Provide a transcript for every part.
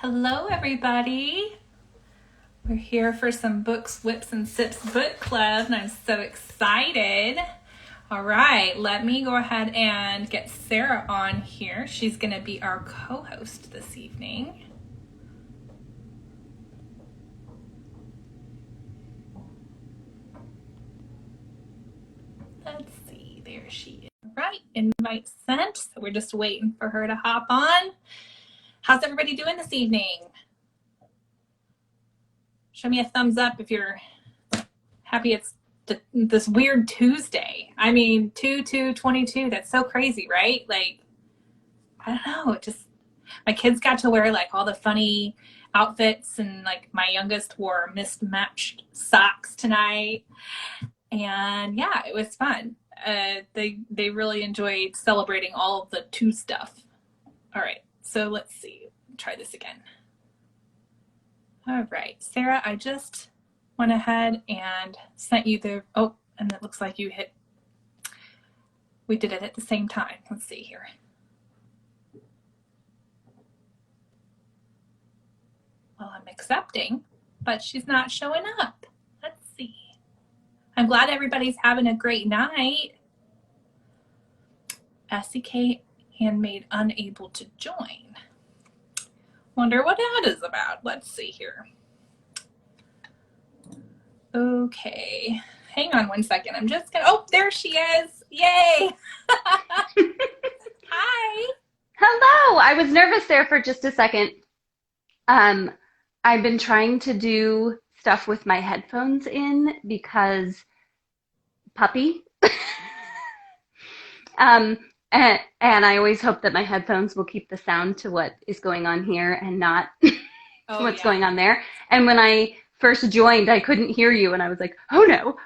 Hello, everybody. We're here for some Books, Whips, and Sips book club, and I'm so excited. All right, let me go ahead and get Sarah on here. She's going to be our co-host this evening. Let's see, there she is. All right, invite sent. So we're just waiting for her to hop on. How's everybody doing this evening? Show me a thumbs up if you're happy it's this weird Tuesday. I mean, 2/2/22, that's so crazy, right? Like, I don't know, my kids got to wear like all the funny outfits, and like my youngest wore mismatched socks tonight. And yeah, it was fun. They really enjoyed celebrating all of the two stuff. All right, so let's see, try this again. All right, Sarah, I just went ahead and sent you the, and it looks like we did it at the same time. Let's see here. Well, I'm accepting, but she's not showing up. Let's see. I'm glad everybody's having a great night. SEK Handmade unable to join. Wonder what that is about. Let's see here. Okay, hang on one second. I'm just gonna, there she is. Yay. Hi. Hello. I was nervous there for just a second. I've been trying to do stuff with my headphones in because puppy. And I always hope that my headphones will keep the sound to what is going on here and not what's going on there. And when I first joined, I couldn't hear you, and I was like, oh no.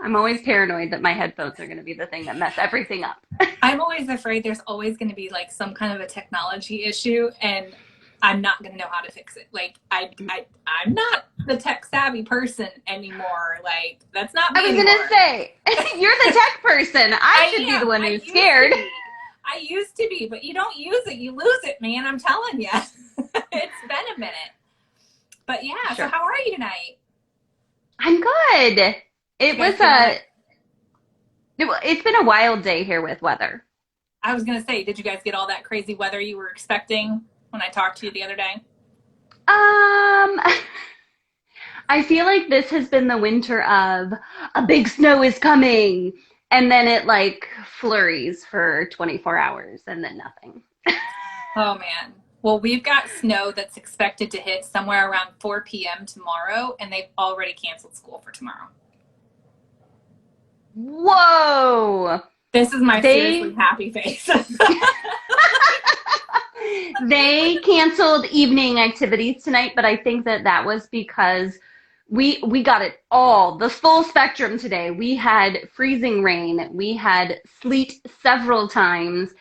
I'm always paranoid that my headphones are going to be the thing that mess everything up. I'm always afraid there's always going to be like some kind of a technology issue, and I'm not going to know how to fix it. Like, I'm not the tech savvy person anymore. Like, that's not me anymore. I was going to say, you're the tech person. I should be the one who's scared. I used to be, but you don't use it, you lose it, man. I'm telling you. It's been a minute. But yeah, sure. So how are you tonight? I'm good. It's been a wild day here with weather. I was going to say, did you guys get all that crazy weather you were expecting when I talked to you the other day? I feel like this has been the winter of a big snow is coming, and then it like flurries for 24 hours and then nothing. Oh man. Well, we've got snow that's expected to hit somewhere around 4 p.m. tomorrow, and they've already canceled school for tomorrow. Whoa! This is my seriously happy face. They canceled evening activities tonight, but I think that was because we got it all, the full spectrum today. We had freezing rain, we had sleet several times,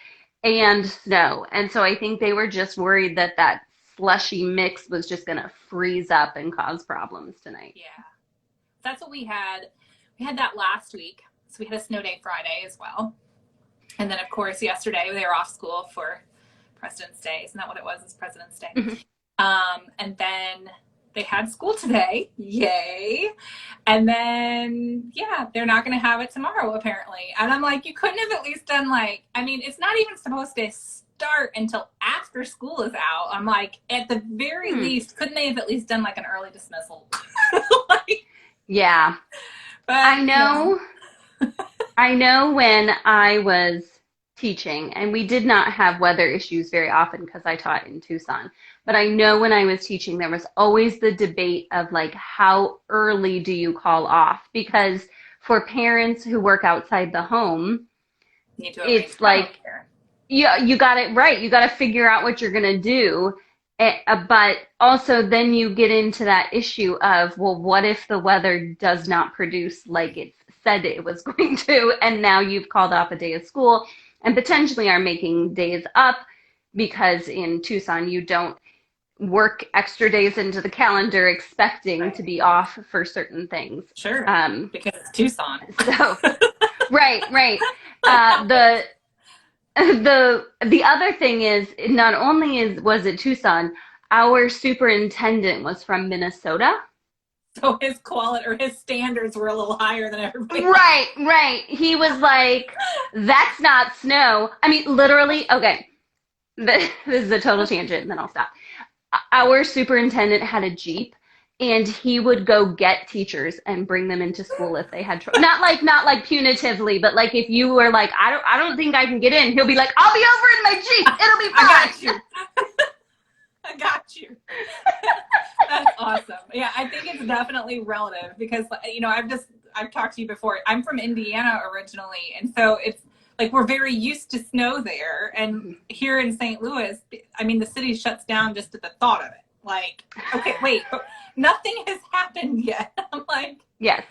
and snow. And so I think they were just worried that slushy mix was just going to freeze up and cause problems tonight. Yeah, that's what we had. We had that last week. So we had a snow day Friday as well. And then, of course, yesterday they were off school for President's Day. Isn't that what it was? It's President's Day. Mm-hmm. And then they had school today. Yay. And then, yeah, they're not going to have it tomorrow, apparently. And I'm like, you couldn't have at least done it's not even supposed to start until after school is out. I'm like, at the very least, couldn't they have at least done like an early dismissal? Yeah. But I know. I know when I was teaching, and we did not have weather issues very often because I taught in Tucson, but I know when I was teaching, there was always the debate of like, how early do you call off? Because for parents who work outside the home, it's like, you got it right. You got to figure out what you're going to do. But also then you get into that issue of, well, what if the weather does not produce like it's said it was going to, and now you've called off a day of school and potentially are making days up because in Tucson you don't work extra days into the calendar expecting to be off for certain things. Sure, because it's Tucson. So, right. The other thing is, not only was it Tucson, our superintendent was from Minnesota. So his quality or his standards were a little higher than everybody. Right. He was like, that's not snow. I mean, literally, okay, this is a total tangent, and then I'll stop. Our superintendent had a Jeep, and he would go get teachers and bring them into school if they had trouble. Not like punitively, but like if you were like, I don't think I can get in, he'll be like, I'll be over in my Jeep. It'll be fine. I got you. I got you. That's awesome. Yeah, I think it's definitely relative because, you know, I've talked to you before. I'm from Indiana originally, and so it's like we're very used to snow there. And here in St. Louis, I mean, the city shuts down just at the thought of it. Like, okay, wait, but nothing has happened yet. I'm like, yes.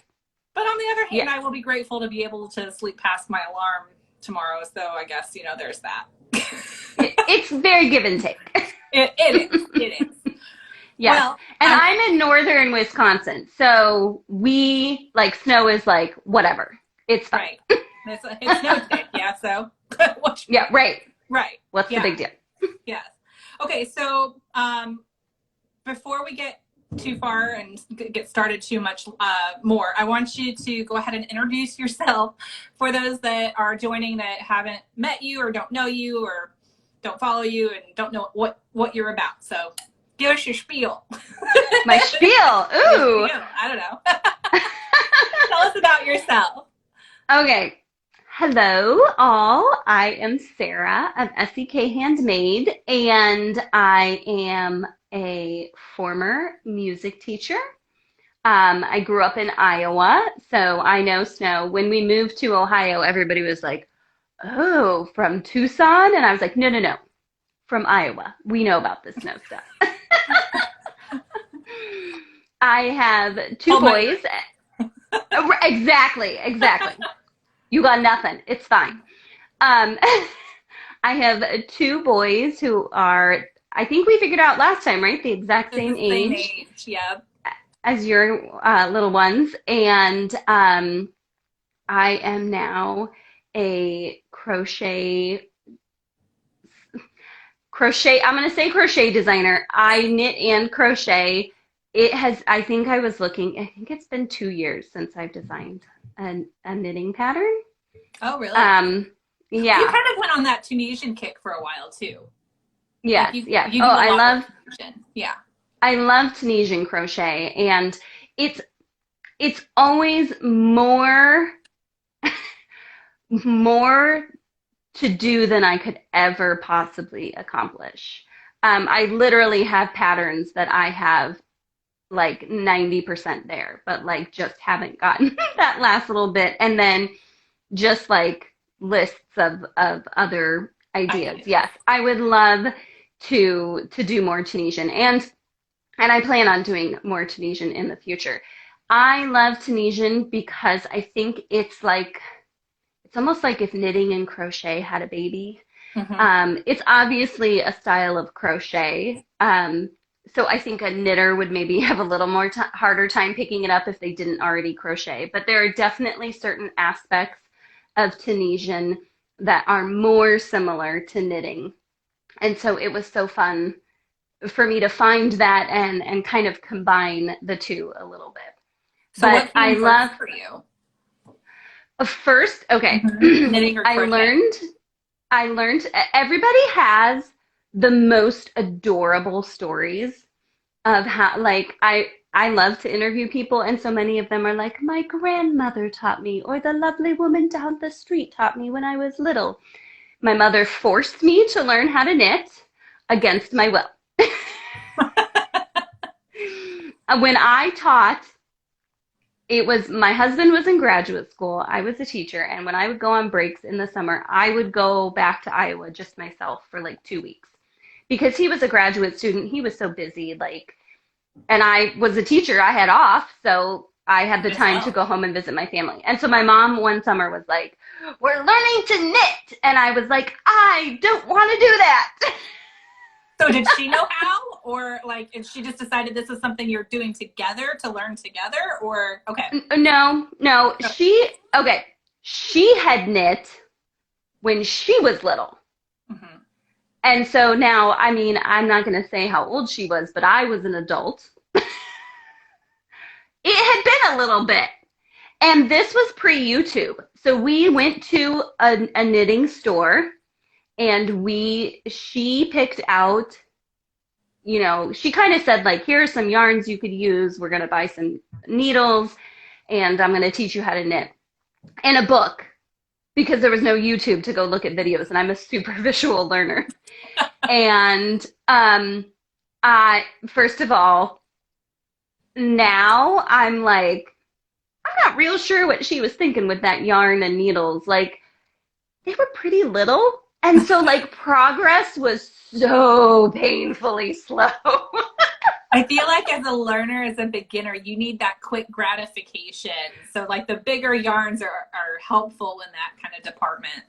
But on the other hand, yes. I will be grateful to be able to sleep past my alarm tomorrow. So I guess, you know, there's that. It's very give and take. It is. Yeah. Well, and I'm in northern Wisconsin, so we, like, snow is like, whatever. It's fine. Right. It's snow today, yeah, so. Yeah, right. Right. What's the big deal? Yes. Okay, so before we get too far and get started too much more, I want you to go ahead and introduce yourself for those that are joining that haven't met you or don't know you or don't follow you and don't know what you're about. So give us your spiel. My spiel. Ooh. Your spiel. I don't know. Tell us about yourself. Okay. Hello, all. I am Sarah of SEK Handmade, and I am a former music teacher. I grew up in Iowa, so I know snow. When we moved to Ohio, everybody was like, oh, from Tucson? And I was like, no, from Iowa. We know about the snow stuff. I have two boys. Exactly. You got nothing. It's fine. I have two boys who are, I think we figured out last time, right? The exact same age. Yeah. As your little ones. And I am now a crochet, I'm going to say crochet designer. I knit and crochet. I think it's been 2 years since I've designed a knitting pattern. Oh, really? Yeah. You kind of went on that Tunisian kick for a while too. Yes, like yes. You I love Tunisian. Yeah. I love Tunisian crochet, and it's always more to do than I could ever possibly accomplish. I literally have patterns that I have like 90% there, but like just haven't gotten that last little bit. And then just like lists of other ideas. Yes, I would love to do more Tunisian, and I plan on doing more Tunisian in the future. I love Tunisian because I think it's almost like if knitting and crochet had a baby. Mm-hmm. It's obviously a style of crochet. So I think a knitter would maybe have a little more harder time picking it up if they didn't already crochet. But there are definitely certain aspects of Tunisian that are more similar to knitting. And so it was so fun for me to find that and kind of combine the two a little bit. So but what I love for you. First, okay. Mm-hmm. Knitting or crochet? I learned everybody has the most adorable stories of how, like, I love to interview people, and so many of them are like, my grandmother taught me, or the lovely woman down the street taught me when I was little. My mother forced me to learn how to knit against my will. When I taught, my husband was in graduate school, I was a teacher, and when I would go on breaks in the summer, I would go back to Iowa just myself for like 2 weeks. Because he was a graduate student, he was so busy, like, and I was a teacher, I had off, so I had the time to go home and visit my family. And so my mom one summer was like, we're learning to knit. And I was like, I don't want to do that. So did she know how? Or like, and she just decided this is something you're doing together to learn together? Or, okay. No. She had knit when she was little. Mm-hmm. And so now, I mean, I'm not going to say how old she was, but I was an adult. It had been a little bit. And this was pre-YouTube. So we went to a knitting store, and she picked out, you know, she kind of said, like, here are some yarns you could use. We're going to buy some needles, and I'm going to teach you how to knit. And a book, because there was no YouTube to go look at videos, and I'm a super visual learner. And first of all, now I'm like, I'm not real sure what she was thinking with that yarn and needles. Like, they were pretty little. And so, like, progress was so painfully slow. I feel like as a learner, as a beginner, you need that quick gratification. So, like, the bigger yarns are helpful in that kind of department.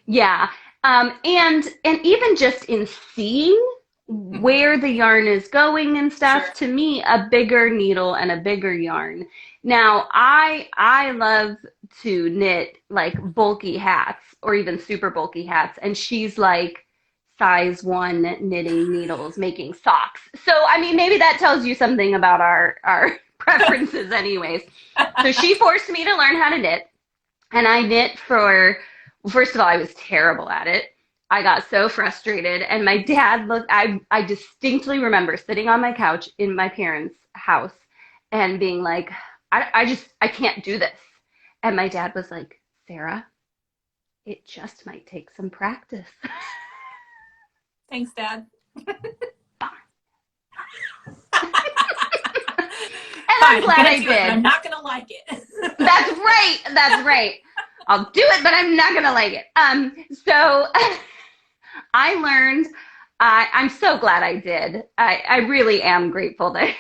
Yeah. And even just in seeing where the yarn is going and stuff, Sure. to me, a bigger needle and a bigger yarn. Now, I love to knit like bulky hats or even super bulky hats, and she's like size 1 knitting needles making socks. So, I mean, maybe that tells you something about our preferences anyways. So she forced me to learn how to knit, and I knit for, first of all, I was terrible at it. I got so frustrated, and my dad looked, I distinctly remember sitting on my couch in my parents' house and being like, I can't do this. And my dad was like, Sarah, it just might take some practice. Thanks, Dad. And I'm glad I did. I'm not going to like it. That's right. That's right. I'll do it, but I'm not going to like it. So I learned, I'm so glad I did. I really am grateful that,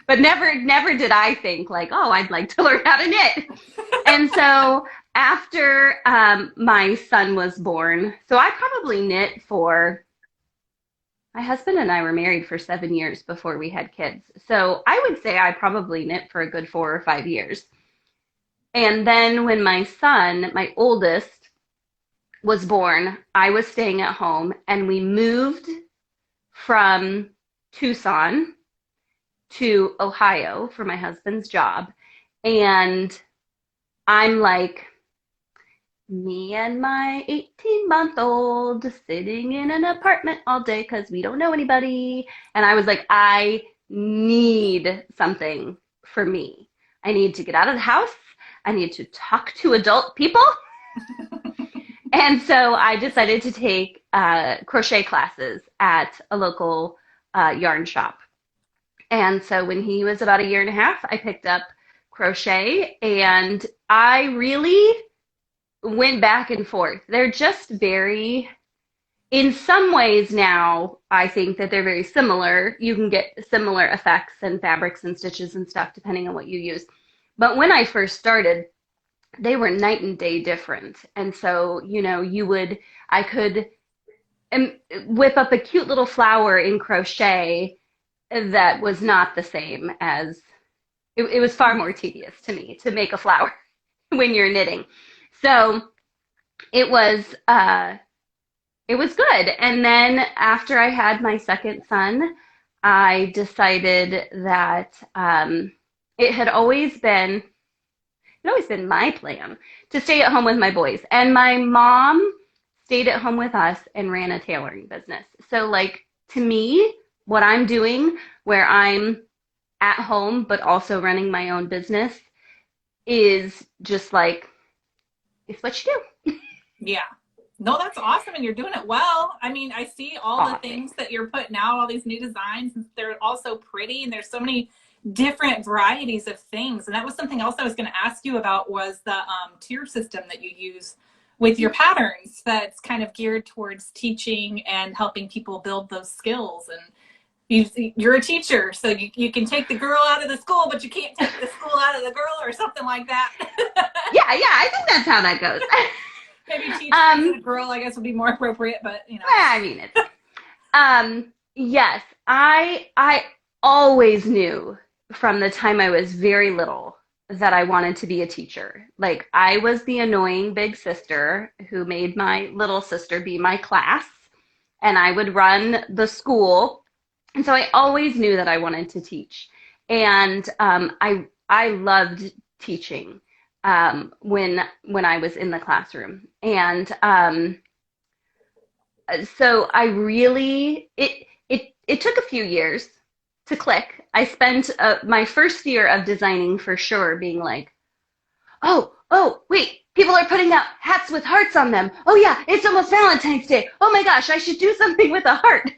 but never did I think like, oh, I'd like to learn how to knit. And so after my son was born, so I probably knit for, my husband and I were married for 7 years before we had kids. So I would say I probably knit for a good 4 or 5 years. And then when my son, my oldest, was born, I was staying at home, and we moved from Tucson to Ohio for my husband's job. And I'm like, me and my 18-month-old sitting in an apartment all day because we don't know anybody. And I was like, I need something for me. I need to get out of the house. I need to talk to adult people. And so I decided to take crochet classes at a local yarn shop. And so when he was about 1.5 years, I picked up crochet, and I really went back and forth. They're just very, in some ways now, I think that they're very similar. You can get similar effects and fabrics and stitches and stuff depending on what you use. But when I first started, they were night and day different. And so, you know, I could whip up a cute little flower in crochet that was not the same as, it was far more tedious to me to make a flower when you're knitting. So it was good. And then after I had my second son, I decided that it had always been my plan to stay at home with my boys. And my mom stayed at home with us and ran a tailoring business. So, like, to me, what I'm doing where I'm at home but also running my own business is just like, it's what you do. Yeah. No, that's awesome, and you're doing it well. I mean, I see all the things that you're putting out, all these new designs, and they're all so pretty, and there's so many different varieties of things. And that was something else I was going to ask you about, was the tier system that you use with your patterns that's kind of geared towards teaching and helping people build those skills. And you're a teacher, so you can take the girl out of the school, but you can't take the school out of the girl, or something like that. Yeah, I think that's how that goes. Maybe teacher and a girl, I guess, would be more appropriate, but you know. I mean, it's, yes, I always knew from the time I was very little that I wanted to be a teacher. Like, I was the annoying big sister who made my little sister be my class. and I would run the school. And so I always knew that I wanted to teach. And I loved teaching when I was in the classroom. And so I really, it took a few years to click. I spent my first year of designing for sure being like, oh, wait, people are putting out hats with hearts on them. Oh yeah, it's almost Valentine's Day. Oh my gosh, I should do something with a heart.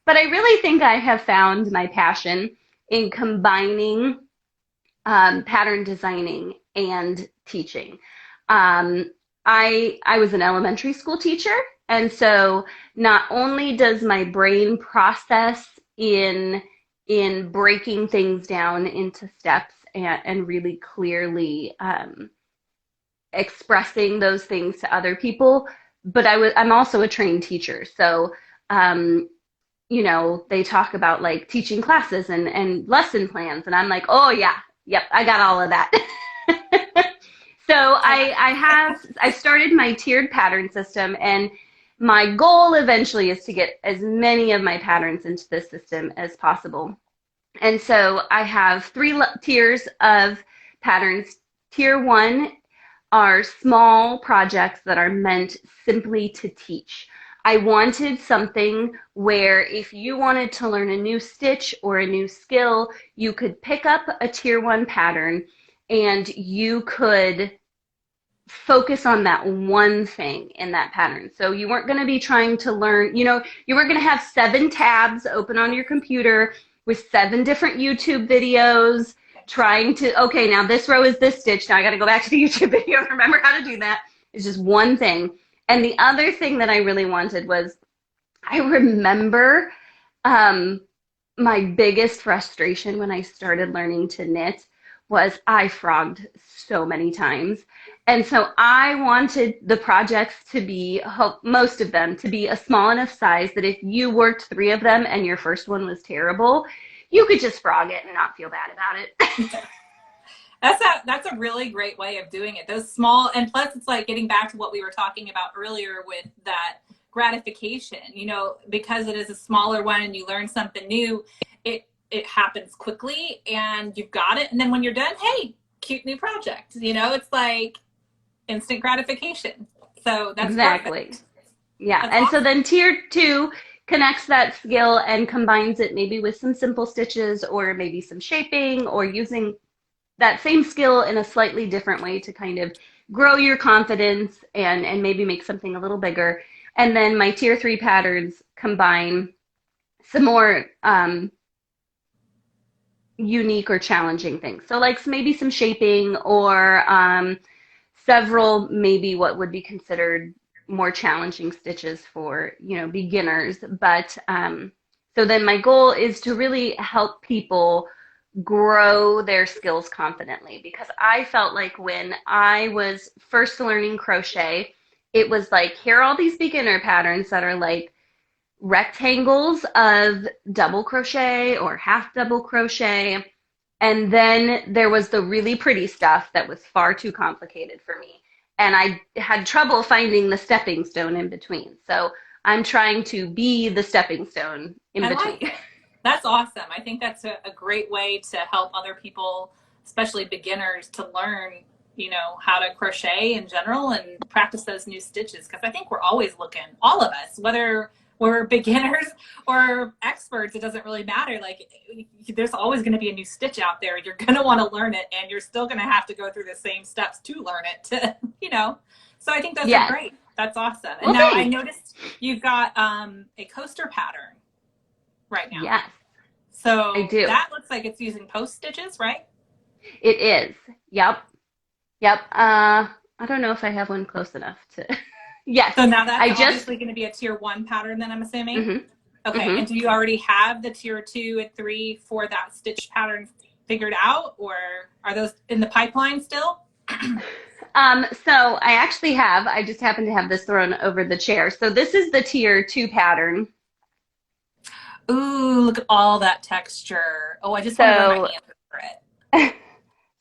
But I really think I have found my passion in combining pattern designing and teaching. I was an elementary school teacher, and so not only does my brain process in breaking things down into steps and really clearly expressing those things to other people, but I'm also a trained teacher. So, you know, they talk about like teaching classes and lesson plans, and I'm like, oh yeah, yep, I got all of that. So I started my tiered pattern system, and my goal eventually is to get as many of my patterns into this system as possible. And so I have 3 tiers of patterns. Tier 1 are small projects that are meant simply to teach. I wanted something where if you wanted to learn a new stitch or a new skill, you could pick up a tier 1 pattern and you could focus on that one thing in that pattern. So you weren't going to be trying to learn, you know, you weren't going to have 7 tabs open on your computer with 7 different YouTube videos trying to, okay, now this row is this stitch. Now I got to go back to the YouTube video and remember how to do that. It's just one thing. And the other thing that I really wanted was, I remember my biggest frustration when I started learning to knit was I frogged so many times. And so I wanted the projects to be, most of them, to be a small enough size that if you worked 3 of them and your first one was terrible, you could just frog it and not feel bad about it. That's a really great way of doing it. Those small, and plus it's like getting back to what we were talking about earlier with that gratification, you know, because it is a smaller one and you learn something new, it happens quickly and you've got it. And then when you're done, hey, cute new project, you know, it's like instant gratification. So that's exactly perfect. Yeah. That's and awesome. So then tier 2 connects that skill and combines it maybe with some simple stitches or maybe some shaping or using that same skill in a slightly different way to kind of grow your confidence and maybe make something a little bigger. And then my tier 3 patterns combine some more unique or challenging things. So like maybe some shaping or several maybe what would be considered more challenging stitches for, you know, beginners. But so then my goal is to really help people grow their skills confidently, because I felt like when I was first learning crochet, it was like, here are all these beginner patterns that are like rectangles of double crochet or half double crochet. And then there was the really pretty stuff that was far too complicated for me. And I had trouble finding the stepping stone in between. So I'm trying to be the stepping stone in between. Like that's awesome. I think that's a great way to help other people, especially beginners, to learn, you know, how to crochet in general and practice those new stitches. Because I think we're always looking, all of us, whether we're beginners or experts, it doesn't really matter. Like, there's always going to be a new stitch out there. You're going to want to learn it, and you're still going to have to go through the same steps to learn it, to, you know. So I think that's great. That's awesome. And now I noticed you've got a coaster pattern right now. Yes. So I do. That looks like it's using post stitches, right? It is. Yep. I don't know if I have one close enough to. Yes. So now that's obviously going to be a tier 1 pattern then, I'm assuming. Mm-hmm. Okay. Mm-hmm. And do you already have the tier 2 and 3 for that stitch pattern figured out, or are those in the pipeline still? So I actually have. I just happen to have this thrown over the chair. So this is the tier 2 pattern. Ooh, look at all that texture. Oh, I just want to run my hands over it.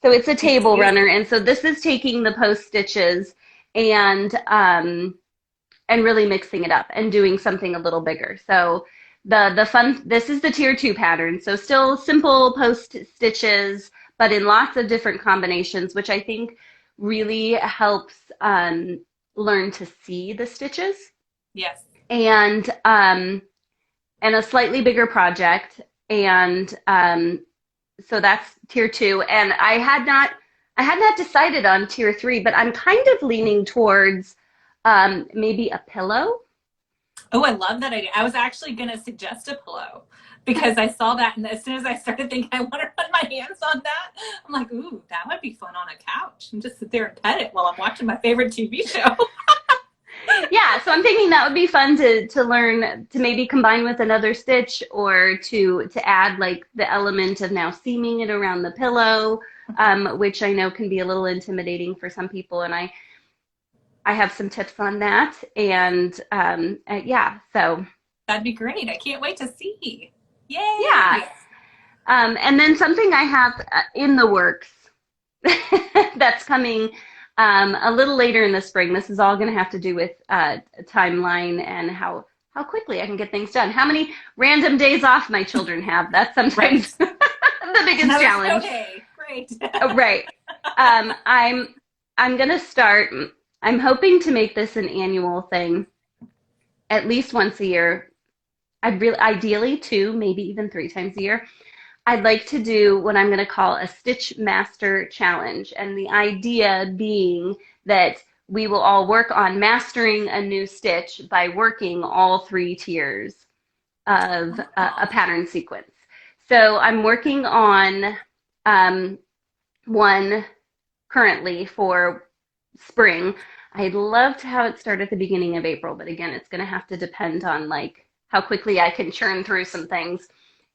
So it's a table runner, and so this is taking the post stitches and and really mixing it up and doing something a little bigger. So this is the tier 2 pattern. So still simple post stitches, but in lots of different combinations, which I think really helps learn to see the stitches. Yes. And a slightly bigger project. And so that's tier 2. And I had not decided on tier 3, but I'm kind of leaning towards maybe a pillow. Oh, I love that idea. I was actually going to suggest a pillow because I saw that, and as soon as I started thinking I want to run my hands on that, I'm like, ooh, that would be fun on a couch and just sit there and pet it while I'm watching my favorite TV show. Yeah, so I'm thinking that would be fun to learn to maybe combine with another stitch, or to add like the element of now seaming it around the pillow, which I know can be a little intimidating for some people, and I have some tips on that. And yeah, so that'd be great. I can't wait to see. Yay! Yeah. And then something I have in the works that's coming a little later in the spring. This is all going to have to do with a timeline and how quickly I can get things done. How many random days off my children have. That's sometimes the biggest challenge. Okay, great. Right. I'm going to start. I'm hoping to make this an annual thing, at least once a year. Ideally 2, maybe even 3 times a year. I'd like to do what I'm going to call a Stitch Master Challenge. And the idea being that we will all work on mastering a new stitch by working all 3 tiers of a pattern sequence. So I'm working on one currently for spring. I'd love to have it start at the beginning of April, but again, it's going to have to depend on like how quickly I can churn through some things.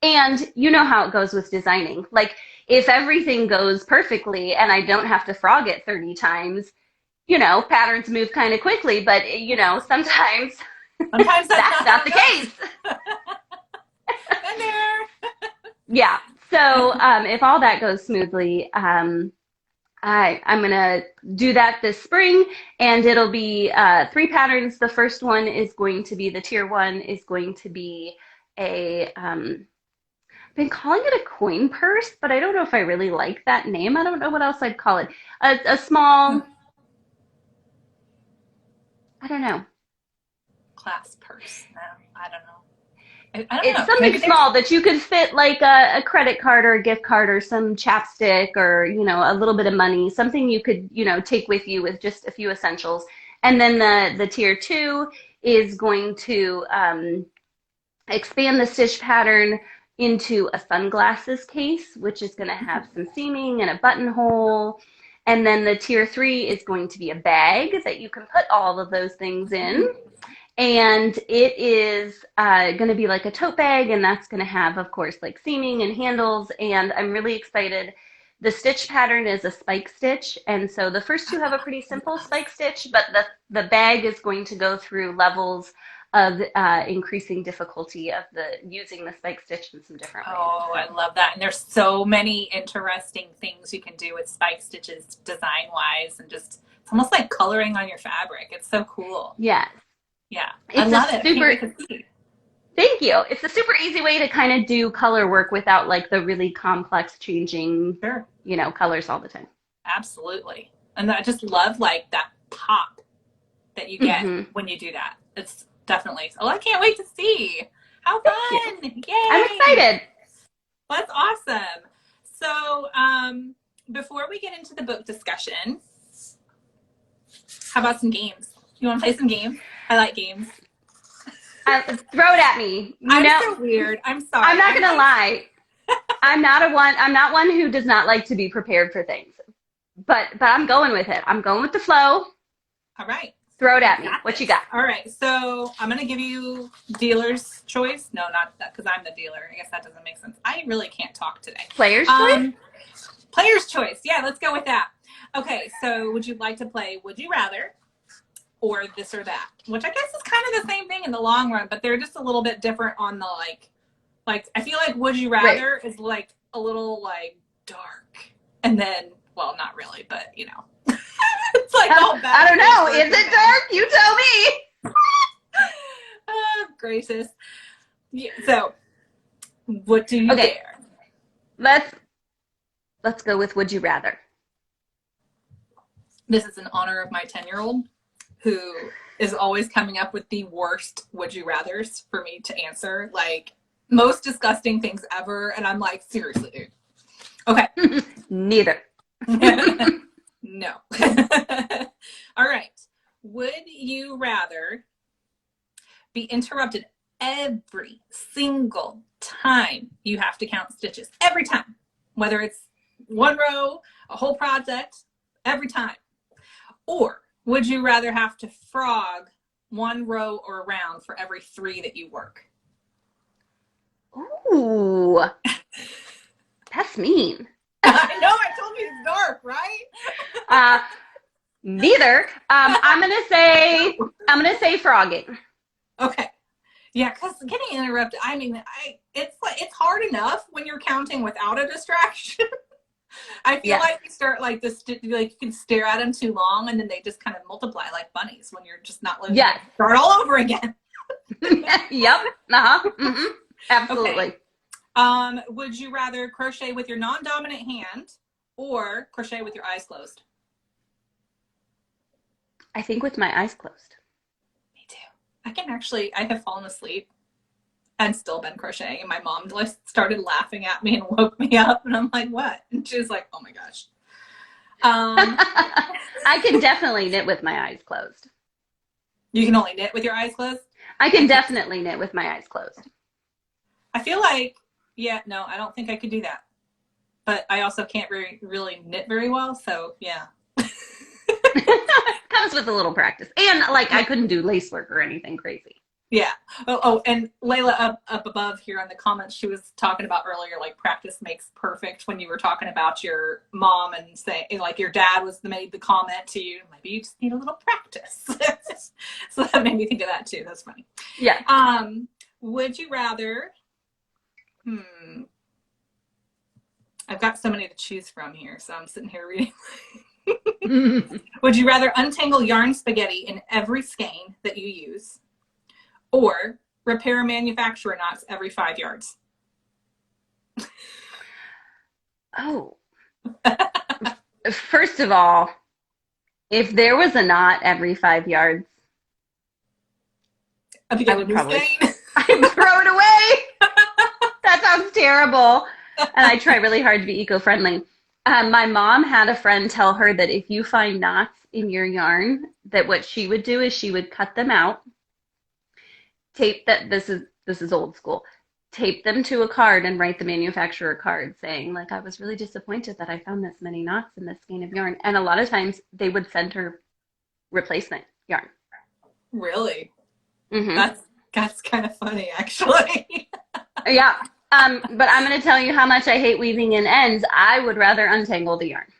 And you know how it goes with designing. Like if everything goes perfectly and I don't have to frog it 30 times, you know, patterns move kind of quickly, but you know, sometimes that's not the case. Yeah. So if all that goes smoothly, I'm going to do that this spring, and it'll be 3 patterns. The first one is going to be, the tier 1 is going to be a, I've been calling it a coin purse, but I don't know if I really like that name. I don't know what else I'd call it. A small, I don't know. Class purse. No, I don't know. It's something small that you could fit like a credit card or a gift card or some chapstick or, you know, a little bit of money, something you could, you know, take with you with just a few essentials. And then the tier 2 is going to expand the stitch pattern into a sunglasses case, which is going to have some seaming and a buttonhole. And then the tier 3 is going to be a bag that you can put all of those things in. And it is going to be like a tote bag, and that's going to have, of course, like seaming and handles. And I'm really excited. The stitch pattern is a spike stitch, and so the first 2 have a pretty simple spike stitch, but the bag is going to go through levels of increasing difficulty of using the spike stitch in some different ways. Oh, I love that. And there's so many interesting things you can do with spike stitches design-wise, and just it's almost like coloring on your fabric. It's so cool. Yes. Yeah, I love it. Thank you. It's a super easy way to kind of do color work without like the really complex changing, you know, colors all the time. Absolutely. And I just love like that pop that you get when you do that. It's definitely, I can't wait to see. How fun. Yay. I'm excited. That's awesome. So before we get into the book discussion, how about some games? You want to play some games? I like games. Throw it at me. I'm so weird. I'm sorry. I'm not gonna lie. I'm not one who does not like to be prepared for things. But I'm going with it. I'm going with the flow. All right. Throw it at me. What you got? All right. So I'm gonna give you dealer's choice. No, not that, because I'm the dealer. I guess that doesn't make sense. I really can't talk today. Player's choice? Player's choice. Yeah, let's go with that. Okay. So would you like to play Would You Rather? Or this or that, which I guess is kind of the same thing in the long run, but they're just a little bit different on the like I feel like Would You Rather is like a little like dark, and then, well, not really, but you know, it's like all bad. I don't know. Is it dark? You tell me. Oh, gracious. Yeah, so, what do you Okay, dare? let's go with would you rather. This is in honor of my 10-year-old who is always coming up with the worst would you rathers for me to answer. Like, most disgusting things ever. And I'm like, seriously, dude. Okay. Neither. No. All right. Would you rather be interrupted every single time you have to count stitches? Every time. Whether it's one row, a whole project, every time. Or would you rather have to frog one row or round for every 3 that you work? Ooh, that's mean. I know, I told you it's dark, right? Neither. I'm gonna say frogging. Okay. Yeah, because getting interrupted, I mean, it's hard enough when you're counting without a distraction. I feel like you start like this, like you can stare at them too long, and then they just kind of multiply like bunnies when you're just not living. Yes. Start all over again. Yep. Mm-hmm. Absolutely. Okay. Would you rather crochet with your non-dominant hand or crochet with your eyes closed? I think with my eyes closed. Me too. I have fallen asleep and still been crocheting, and my mom started laughing at me and woke me up, and I'm like, what? And she was like, oh my gosh. I can definitely knit with my eyes closed. You can only knit with your eyes closed? I can definitely knit with my eyes closed. I feel like, yeah, no, I don't think I could do that. But I also can't really knit very well, so yeah. Comes with a little practice. And like I couldn't do lace work or anything crazy. Yeah. Oh, and Layla up above here on the comments, she was talking about earlier, like practice makes perfect, when you were talking about your mom and saying like your dad made the comment to you, maybe you just need a little practice. So that made me think of that too. That's funny. Yeah. Would you rather, I've got so many to choose from here, so I'm sitting here reading. Would you rather untangle yarn spaghetti in every skein that you use, or repair manufacturer knots every 5 yards? Oh. First of all, if there was a knot every 5 yards, I would probably I'd throw it away. That sounds terrible. And I try really hard to be eco-friendly. My mom had a friend tell her that if you find knots in your yarn, that what she would do is she would cut them out, tape that, this is old school, tape them to a card and write the manufacturer card saying, like, I was really disappointed that I found this many knots in this skein of yarn. And a lot of times they would send her replacement yarn. Really? Mm-hmm. That's kind of funny, actually. Yeah. But I'm going to tell you how much I hate weaving in ends. I would rather untangle the yarn.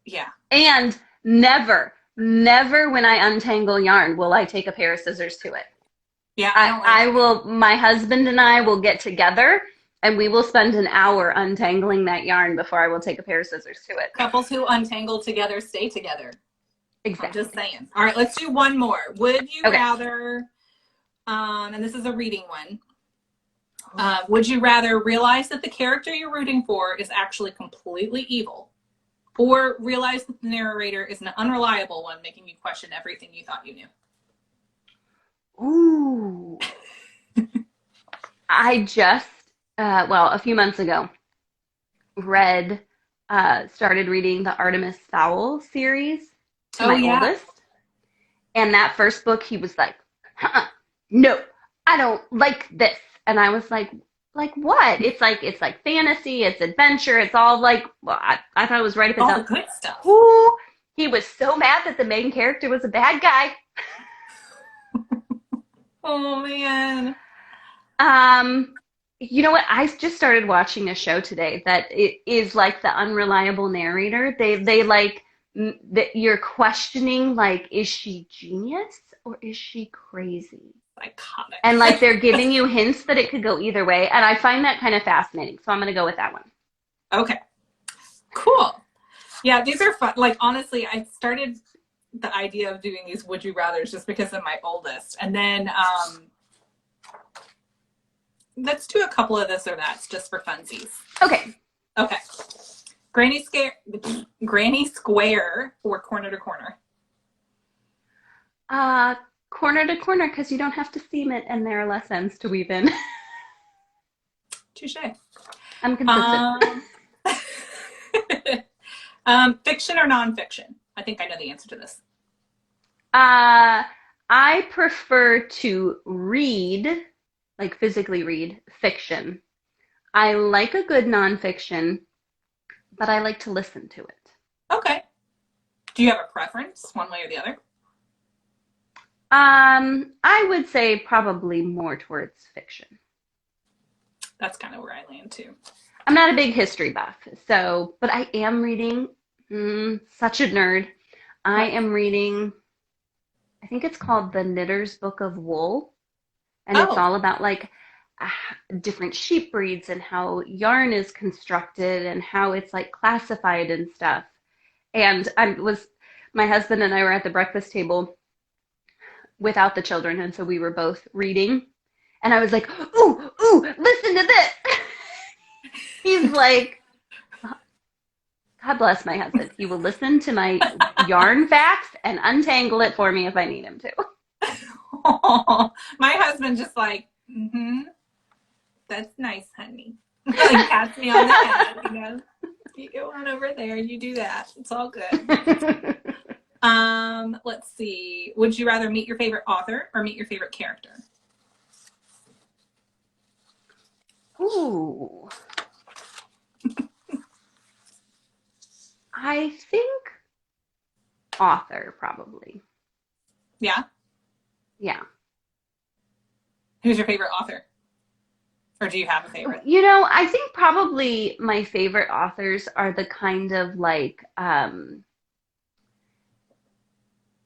Yeah. And never when I untangle yarn will I take a pair of scissors to it. Yeah. I will, my husband and I will get together and we will spend an hour untangling that yarn before I will take a pair of scissors to it. Couples who untangle together stay together. Exactly. I'm just saying. All right, let's do one more. Would you rather, and this is a reading one, would you rather realize that the character you're rooting for is actually completely evil, or realize that the narrator is an unreliable one, making you question everything you thought you knew? Ooh. I just, a few months ago, started reading the Artemis Fowl series to my oldest. And that first book, he was like, no, I don't like this. And I was like what? It's like fantasy, it's adventure, it's all like, well, I thought it was right up his all the good stuff. Ooh, he was so mad that the main character was a bad guy. Oh man. You know what? I just started watching a show today that it is like the unreliable narrator. They like that you're questioning, like, is she genius or is she crazy? Psychotic. And like they're giving you hints that it could go either way, and I find that kind of fascinating. So I'm going to go with that one. Okay. Cool. Yeah, these are fun. Like, honestly, I started the idea of doing these would you rathers just because of my oldest. And then let's do a couple of this or that's just for funsies. Okay. Okay. Granny square or corner to corner? Corner to corner, because you don't have to seam it and there are less ends to weave in. Touche. I'm consistent. Fiction or nonfiction? I think I know the answer to this. I prefer to read, like physically read, fiction. I like a good nonfiction, but I like to listen to it. Okay. Do you have a preference, one way or the other? I would say probably more towards fiction. That's kind of where I land too. I'm not a big history buff, so, but I am reading, such a nerd. I am reading, I think it's called The Knitter's Book of Wool, and it's all about like different sheep breeds and how yarn is constructed and how it's like classified and stuff. And my husband and I were at the breakfast table without the children, and so we were both reading, and I was like, ooh, listen to this. He's like, God bless my husband. He will listen to my yarn facts and untangle it for me if I need him to. Oh, my husband just like, that's nice, honey. Like pats me on the head, you know. You go on over there, you do that. It's all good. Let's see. Would you rather meet your favorite author or meet your favorite character? Ooh. I think author, probably. Yeah? Yeah. Who's your favorite author? Or do you have a favorite? You know, I think probably my favorite authors are the kind of like,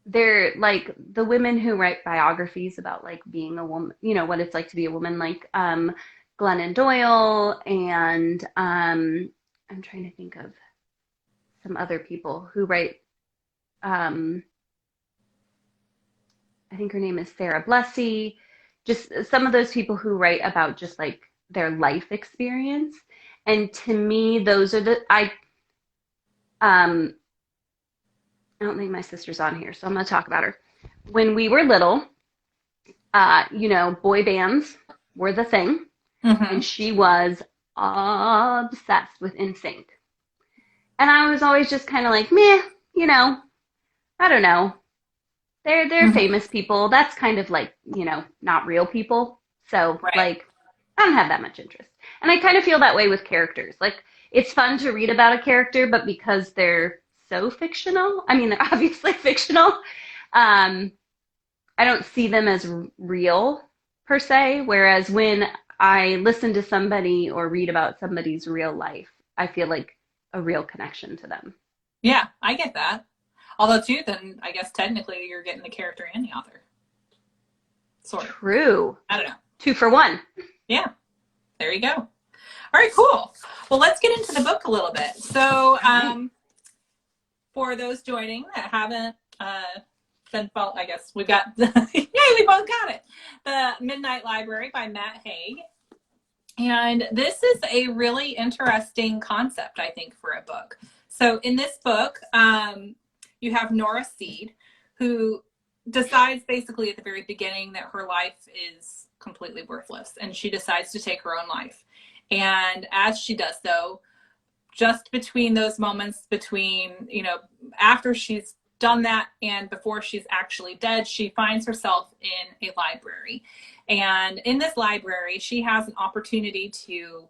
they're like the women who write biographies about like being a woman, you know, what it's like to be a woman, like Glennon Doyle, and I'm trying to think of some other people who write, I think her name is Sarah 𝘗𝘓𝘗, just some of those people who write about just like their life experience. And to me, those are I don't think my sister's on here, so I'm going to talk about her. When we were little, you know, boy bands were the thing, and she was obsessed with 𝘕. And I was always just kind of like, meh, you know, I don't know. They're famous people. That's kind of like, you know, not real people. So, like, I don't have that much interest. And I kind of feel that way with characters. Like, it's fun to read about a character, but because they're so fictional, I mean, they're obviously fictional, I don't see them as real, per se. Whereas when I listen to somebody or read about somebody's real life, I feel like a real connection to them. Yeah, I get that. Although, too, then I guess technically you're getting the character and the author. Sort of. True. I don't know. 2 for 1. Yeah. There you go. All right, cool. Well, let's get into the book a little bit. So, for those joining that haven't been followed, I guess we've got, yay, we both got it. The Midnight Library by Matt Haig. And this is a really interesting concept, I think, for a book. So in this book, you have Nora Seed, who decides basically at the very beginning that her life is completely worthless, and she decides to take her own life. And as she does so, just between those moments between, you know, after she's done that and before she's actually dead, she finds herself in a library. And in this library, she has an opportunity to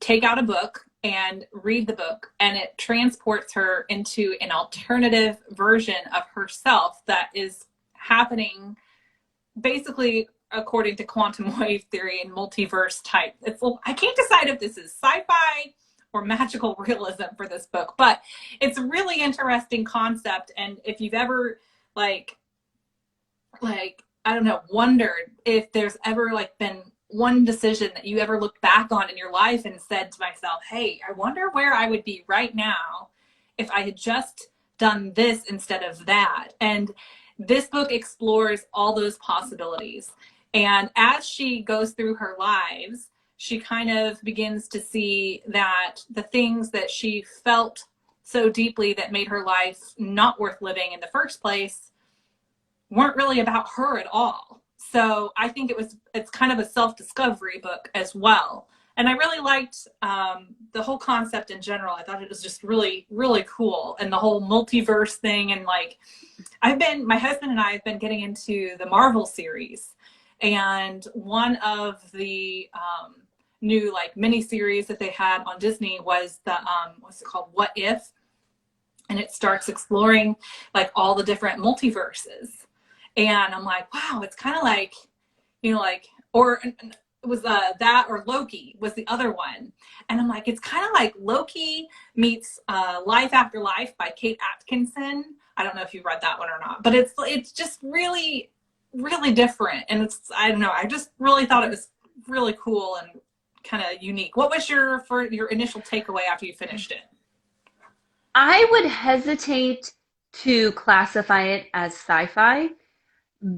take out a book and read the book, and it transports her into an alternative version of herself that is happening basically according to quantum wave theory and multiverse type. I can't decide if this is sci-fi or magical realism for this book, but it's a really interesting concept. And if you've ever like I don't know, wondered if there's ever like been one decision that you ever looked back on in your life and said to myself, hey, I wonder where I would be right now if I had just done this instead of that. And this book explores all those possibilities. And as she goes through her lives, she kind of begins to see that the things that she felt so deeply that made her life not worth living in the first place weren't really about her at all. So I think it's kind of a self-discovery book as well. And I really liked the whole concept in general. I thought it was just really, really cool. And the whole multiverse thing. And like, my husband and I have been getting into the Marvel series. And one of the new like mini series that they had on Disney was the, what's it called? What If? And it starts exploring like all the different multiverses. And I'm like, wow, it's kind of like, you know, like, or it was that, or Loki was the other one. And I'm like, it's kind of like Loki meets Life After Life by Kate Atkinson. I don't know if you read that one or not, but it's just really, really different. And it's, I don't know, I just really thought it was really cool and kind of unique. What was your initial takeaway after you finished it? I would hesitate to classify it as sci-fi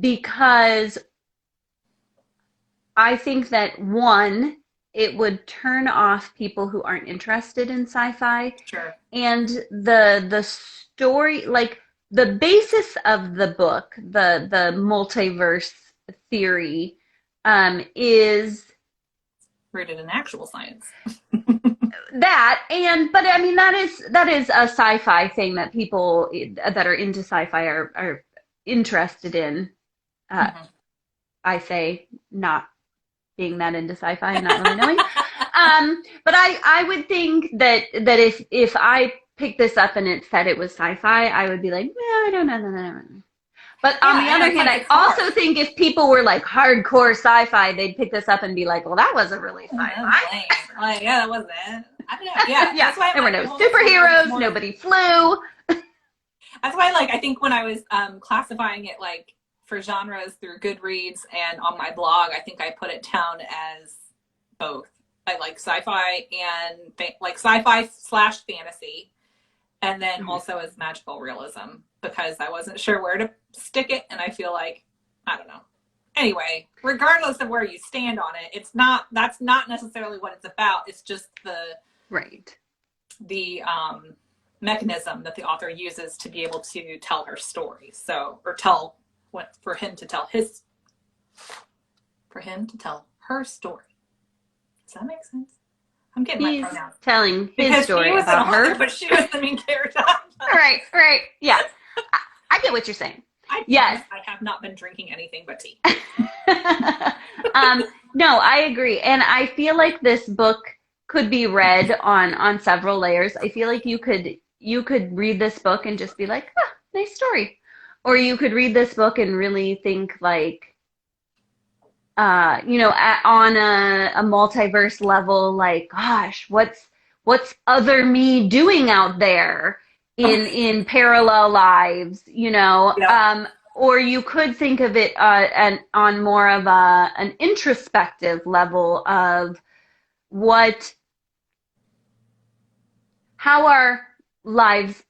because I think that, one, it would turn off people who aren't interested in sci-fi. Sure. And the story, like the basis of the book, the multiverse theory, is rooted in actual science. But I mean, that is a sci-fi thing that people that are into sci-fi are interested in. I say, not being that into sci-fi and not really knowing. But I would think that if I picked this up and it said it was sci-fi, I would be like, well, I don't know. But on the other hand, I also think if people were like hardcore sci-fi, they'd pick this up and be like, well, that wasn't really sci-fi. Like, yeah, that wasn't it. I don't know. Yeah, yeah. That's why there were no superheroes, nobody flew. That's why, like, I think when I was classifying it, like, for genres through Goodreads and on my blog, I think I put it down as both. I like sci-fi and like sci-fi / fantasy, and then also as magical realism, because I wasn't sure where to stick it, and I feel like, I don't know. Anyway, regardless of where you stand on it, that's not necessarily what it's about. It's just the mechanism that the author uses to be able to tell her story. So, or for him to tell her story. Does that make sense? I'm getting my pronouns. Telling his story about her. But she was the main character. Right. Yeah. I get what you're saying. Yes. I have not been drinking anything but tea. No, I agree. And I feel like this book could be read on several layers. I feel like you could read this book and just be like, nice story. Or you could read this book and really think like, on a multiverse level, like, gosh, what's other me doing out there in parallel lives, Yeah. Or you could think of it on more of an introspective level of how are lives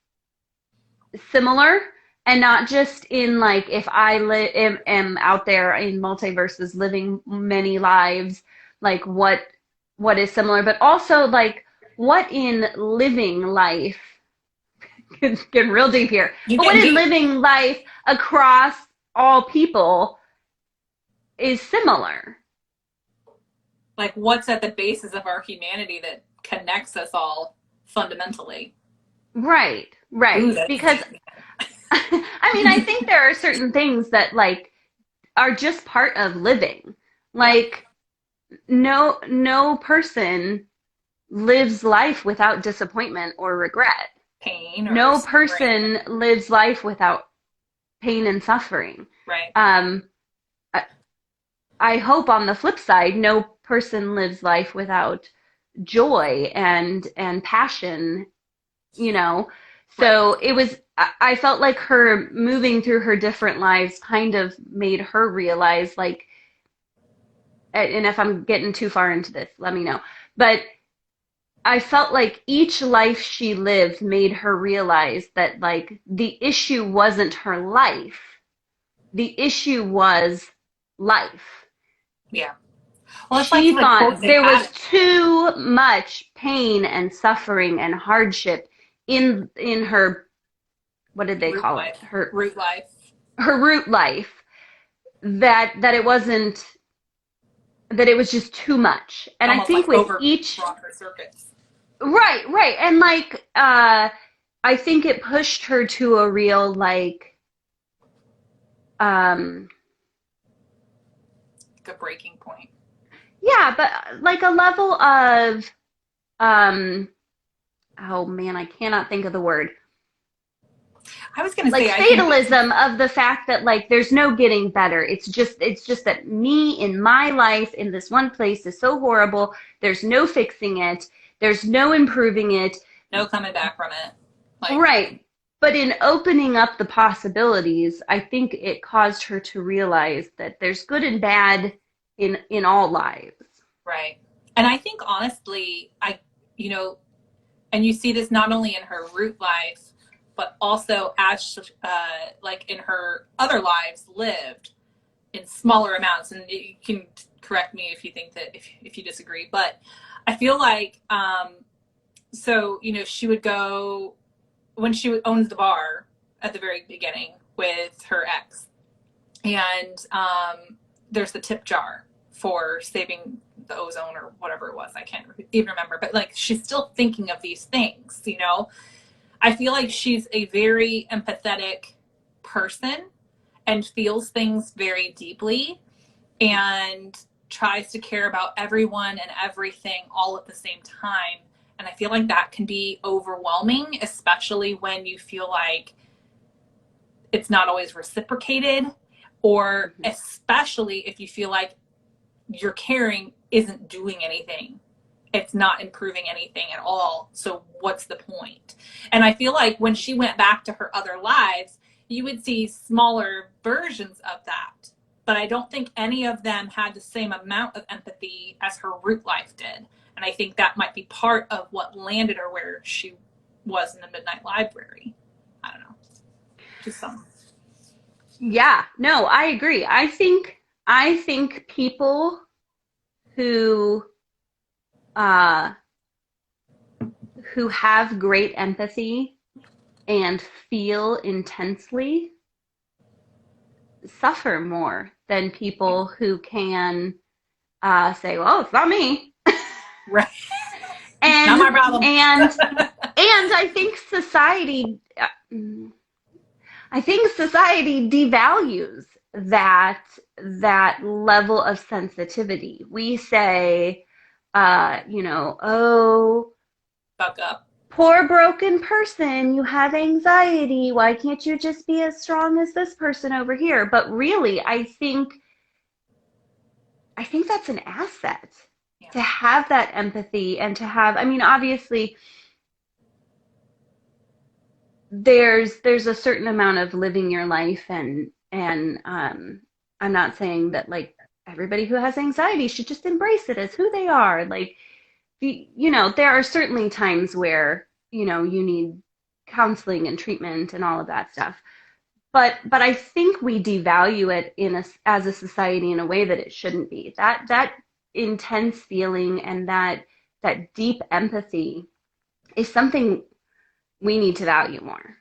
similar, and not just in like, if I am out there in multiverses living many lives, like what is similar, but also like what in living life, it's getting real deep here, but what in living life across all people is similar. Like what's at the basis of our humanity that connects us all fundamentally. Right. Ooh, because I mean, I think there are certain things that like are just part of living. Like no person lives life without disappointment or regret. Pain. No person lives life without pain and suffering. Right. I hope on the flip side, no person lives life without joy and passion, So it was, I felt like her moving through her different lives kind of made her realize, like, and if I'm getting too far into this, let me know. But I felt like each life she lived made her realize that like the issue wasn't her life. The issue was life. Yeah. Well, it's like She the quote thought they there had, was too much pain and suffering and hardship in her, what did they root call it? life, root life. Her root life, that it wasn't, that it was just too much. And I Almost think like with over each, her circuits. right. And like, I think it pushed her to a real like, um, Like a breaking point. yeah, but like a level of, oh man, I cannot think of the word. I was going to Like say, I think, fatalism of the fact that like there's no getting better. It's just that me in my life in this one place is so horrible. There's no fixing it. There's no improving it. no coming back from it. Like, Right. But in opening up the possibilities, I think it caused her to realize that there's good and bad in all lives. right. And I think honestly, and you see this not only in her root life, but also as like in her other lives lived in smaller amounts. And you can correct me if you think that, if you disagree, but I feel like, so, she would go when she owns the bar at the very beginning with her ex, and there's the tip jar for saving the ozone or whatever it was. I can't even remember, but like she's still thinking of these things. I feel like she's a very empathetic person and feels things very deeply and tries to care about everyone and everything all at the same time. And I feel like that can be overwhelming, especially when you feel like it's not always reciprocated, or especially if you feel like your caring isn't doing anything. It's not improving anything at all. So what's the point? And I feel like when she went back to her other lives, you would see smaller versions of that. But I don't think any of them had the same amount of empathy as her root life did. And I think that might be part of what landed her where she was in the Midnight Library. I don't know. Just some. Yeah, no, I agree. I think people who have great empathy and feel intensely suffer more than people who can say, "Well, it's not me." Right. And not my problem. and I think society devalues that level of sensitivity. We say, oh, Fuck up. poor broken person, you have anxiety. Why can't you just be as strong as this person over here? But really, I think that's an asset. Yeah. To have that empathy and to have, I mean, obviously, there's a certain amount of living your life, and I'm not saying that like everybody who has anxiety should just embrace it as who they are. Like, there are certainly times where, you need counseling and treatment and all of that stuff. But I think we devalue it as a society in a way that it shouldn't be. That intense feeling and that deep empathy is something we need to value more.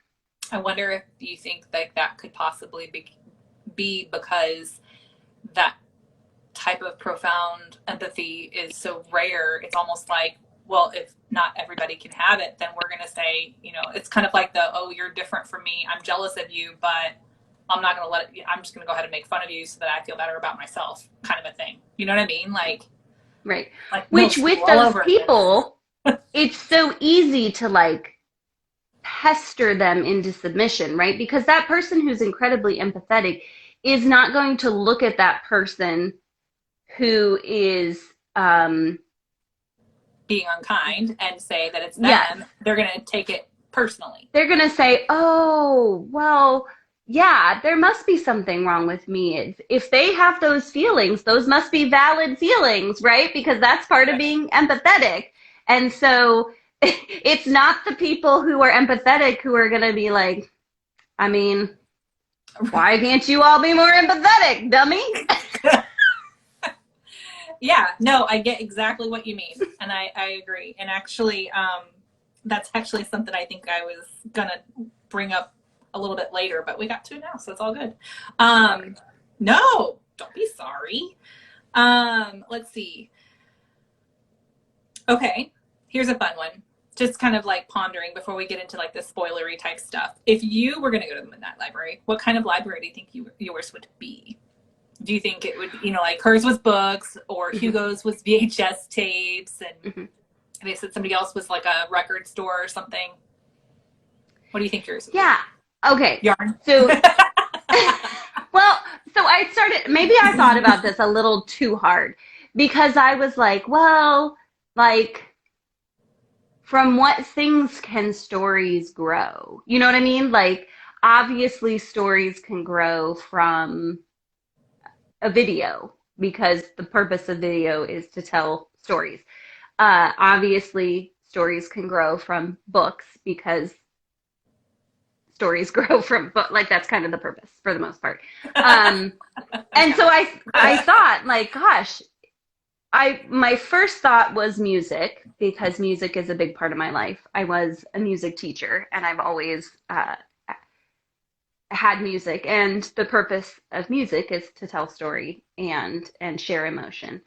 I wonder if you think that could possibly be because that type of profound empathy is so rare. It's almost like, well, if not everybody can have it, then we're going to say, it's kind of like you're different from me. I'm jealous of you, but I'm not going to let it, I'm just going to go ahead and make fun of you so that I feel better about myself, kind of a thing. You know what I mean? Like, right. Like which with those people, it's so easy to like pester them into submission, right? Because that person who's incredibly empathetic is not going to look at that person who is being unkind and say that it's them. Yes. They're going to take it personally. They're going to say, oh, well, yeah, there must be something wrong with me. If they have those feelings, those must be valid feelings, right? Because that's part of being empathetic. And so it's not the people who are empathetic who are going to be like, I mean, why can't you all be more empathetic, dummy? Yeah, no, I get exactly what you mean. And I agree. And actually, that's actually something I think I was going to bring up a little bit later, but we got to now, so it's all good. No, don't be sorry. Let's see. Okay, here's a fun one. Just kind of like pondering before we get into like the spoilery type stuff. If you were going to go to the Midnight Library, what kind of library do you think yours would be? Do you think it would, like hers was books, or Hugo's was VHS tapes, and they said somebody else was like a record store or something? What do you think yours would be? Yeah. Okay. Yarn. So, well, so maybe I thought about this a little too hard, because I was like, well, like, from what things can stories grow? You know what I mean? Like, obviously stories can grow from a video, because the purpose of video is to tell stories. Obviously stories can grow from books, because stories grow from like that's kind of the purpose for the most part. And so I thought, like, gosh, my first thought was music, because music is a big part of my life. I was a music teacher, and I've always had music, and the purpose of music is to tell story and share emotion.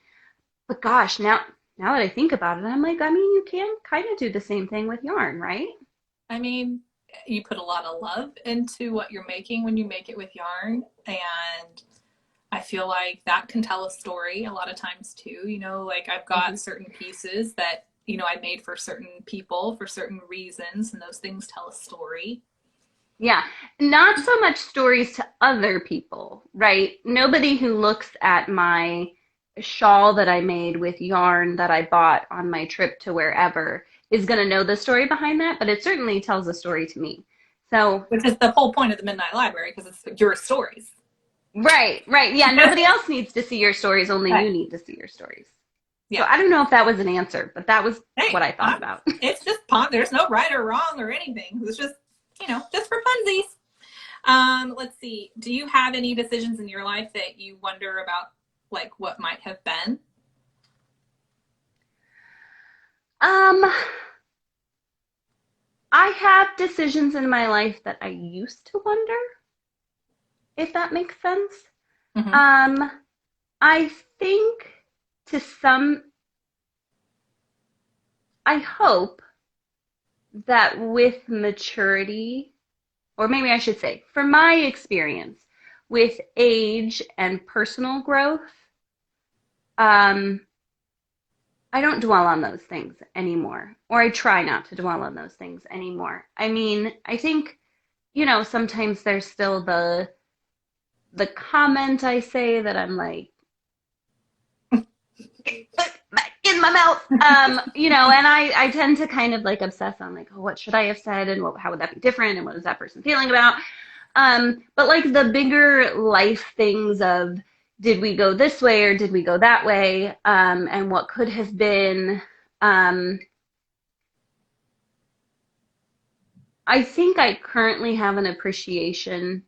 But gosh, now that I think about it, I'm like, I mean, you can kind of do the same thing with yarn, right? I mean, you put a lot of love into what you're making when you make it with yarn, and I feel like that can tell a story a lot of times too. Like I've got certain pieces that I made for certain people for certain reasons, and those things tell a story. Yeah, not so much stories to other people, right? Nobody who looks at my shawl that I made with yarn that I bought on my trip to wherever is going to know the story behind that, but it certainly tells a story to me. So, which is the whole point of the Midnight Library, because it's your stories. Right. Yeah, nobody else needs to see your stories, only you need to see your stories. Yeah. So I don't know if that was an answer, but that was what I thought about. It's just there's no right or wrong or anything. It's just, just for funsies. Let's see. Do you have any decisions in your life that you wonder about, like what might have been? I have decisions in my life that I used to wonder, if that makes sense. I think I hope that with maturity, or maybe I should say, from my experience, with age and personal growth, I don't dwell on those things anymore, or I try not to dwell on those things anymore. I mean, I think, sometimes there's still the comment I say that I'm like, in my mouth, and I tend to kind of like obsess on like, oh, what should I have said, and how would that be different, and what is that person feeling about? But like the bigger life things of, did we go this way or did we go that way, and what could have been, I think I currently have an appreciation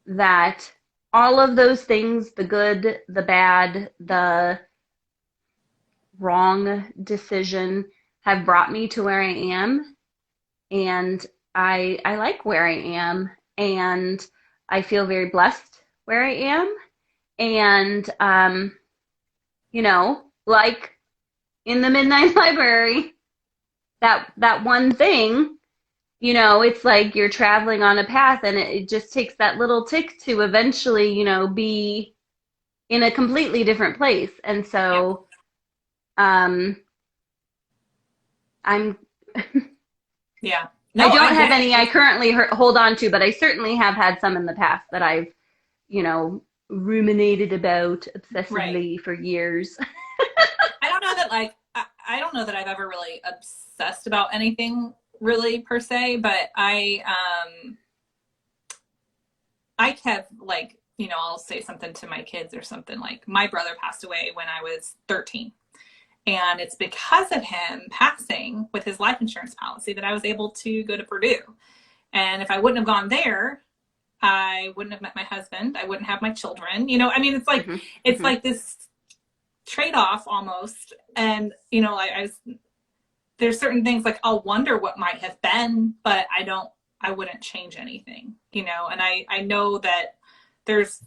that all of those things, the good, the bad, the wrong decision, have brought me to where I am, and I like where I am, and I feel very blessed where I am, and like in the Midnight Library, that one thing, it's like you're traveling on a path, and it just takes that little tick to eventually, be in a completely different place. And so, I'm, yeah. No, I don't have any I currently hold on to, but I certainly have had some in the past that I've, ruminated about obsessively for years. I don't know that I don't know that I've ever really obsessed about anything really per se, but I have like, I'll say something to my kids or something, like my brother passed away when I was 13, And it's because of him passing with his life insurance policy that I was able to go to Purdue. And if I wouldn't have gone there, I wouldn't have met my husband. I wouldn't have my children. You know, I mean, it's like, it's like this trade-off almost. And, you know, there's certain things like I'll wonder what might have been, but I wouldn't change anything, you know? And I know that that's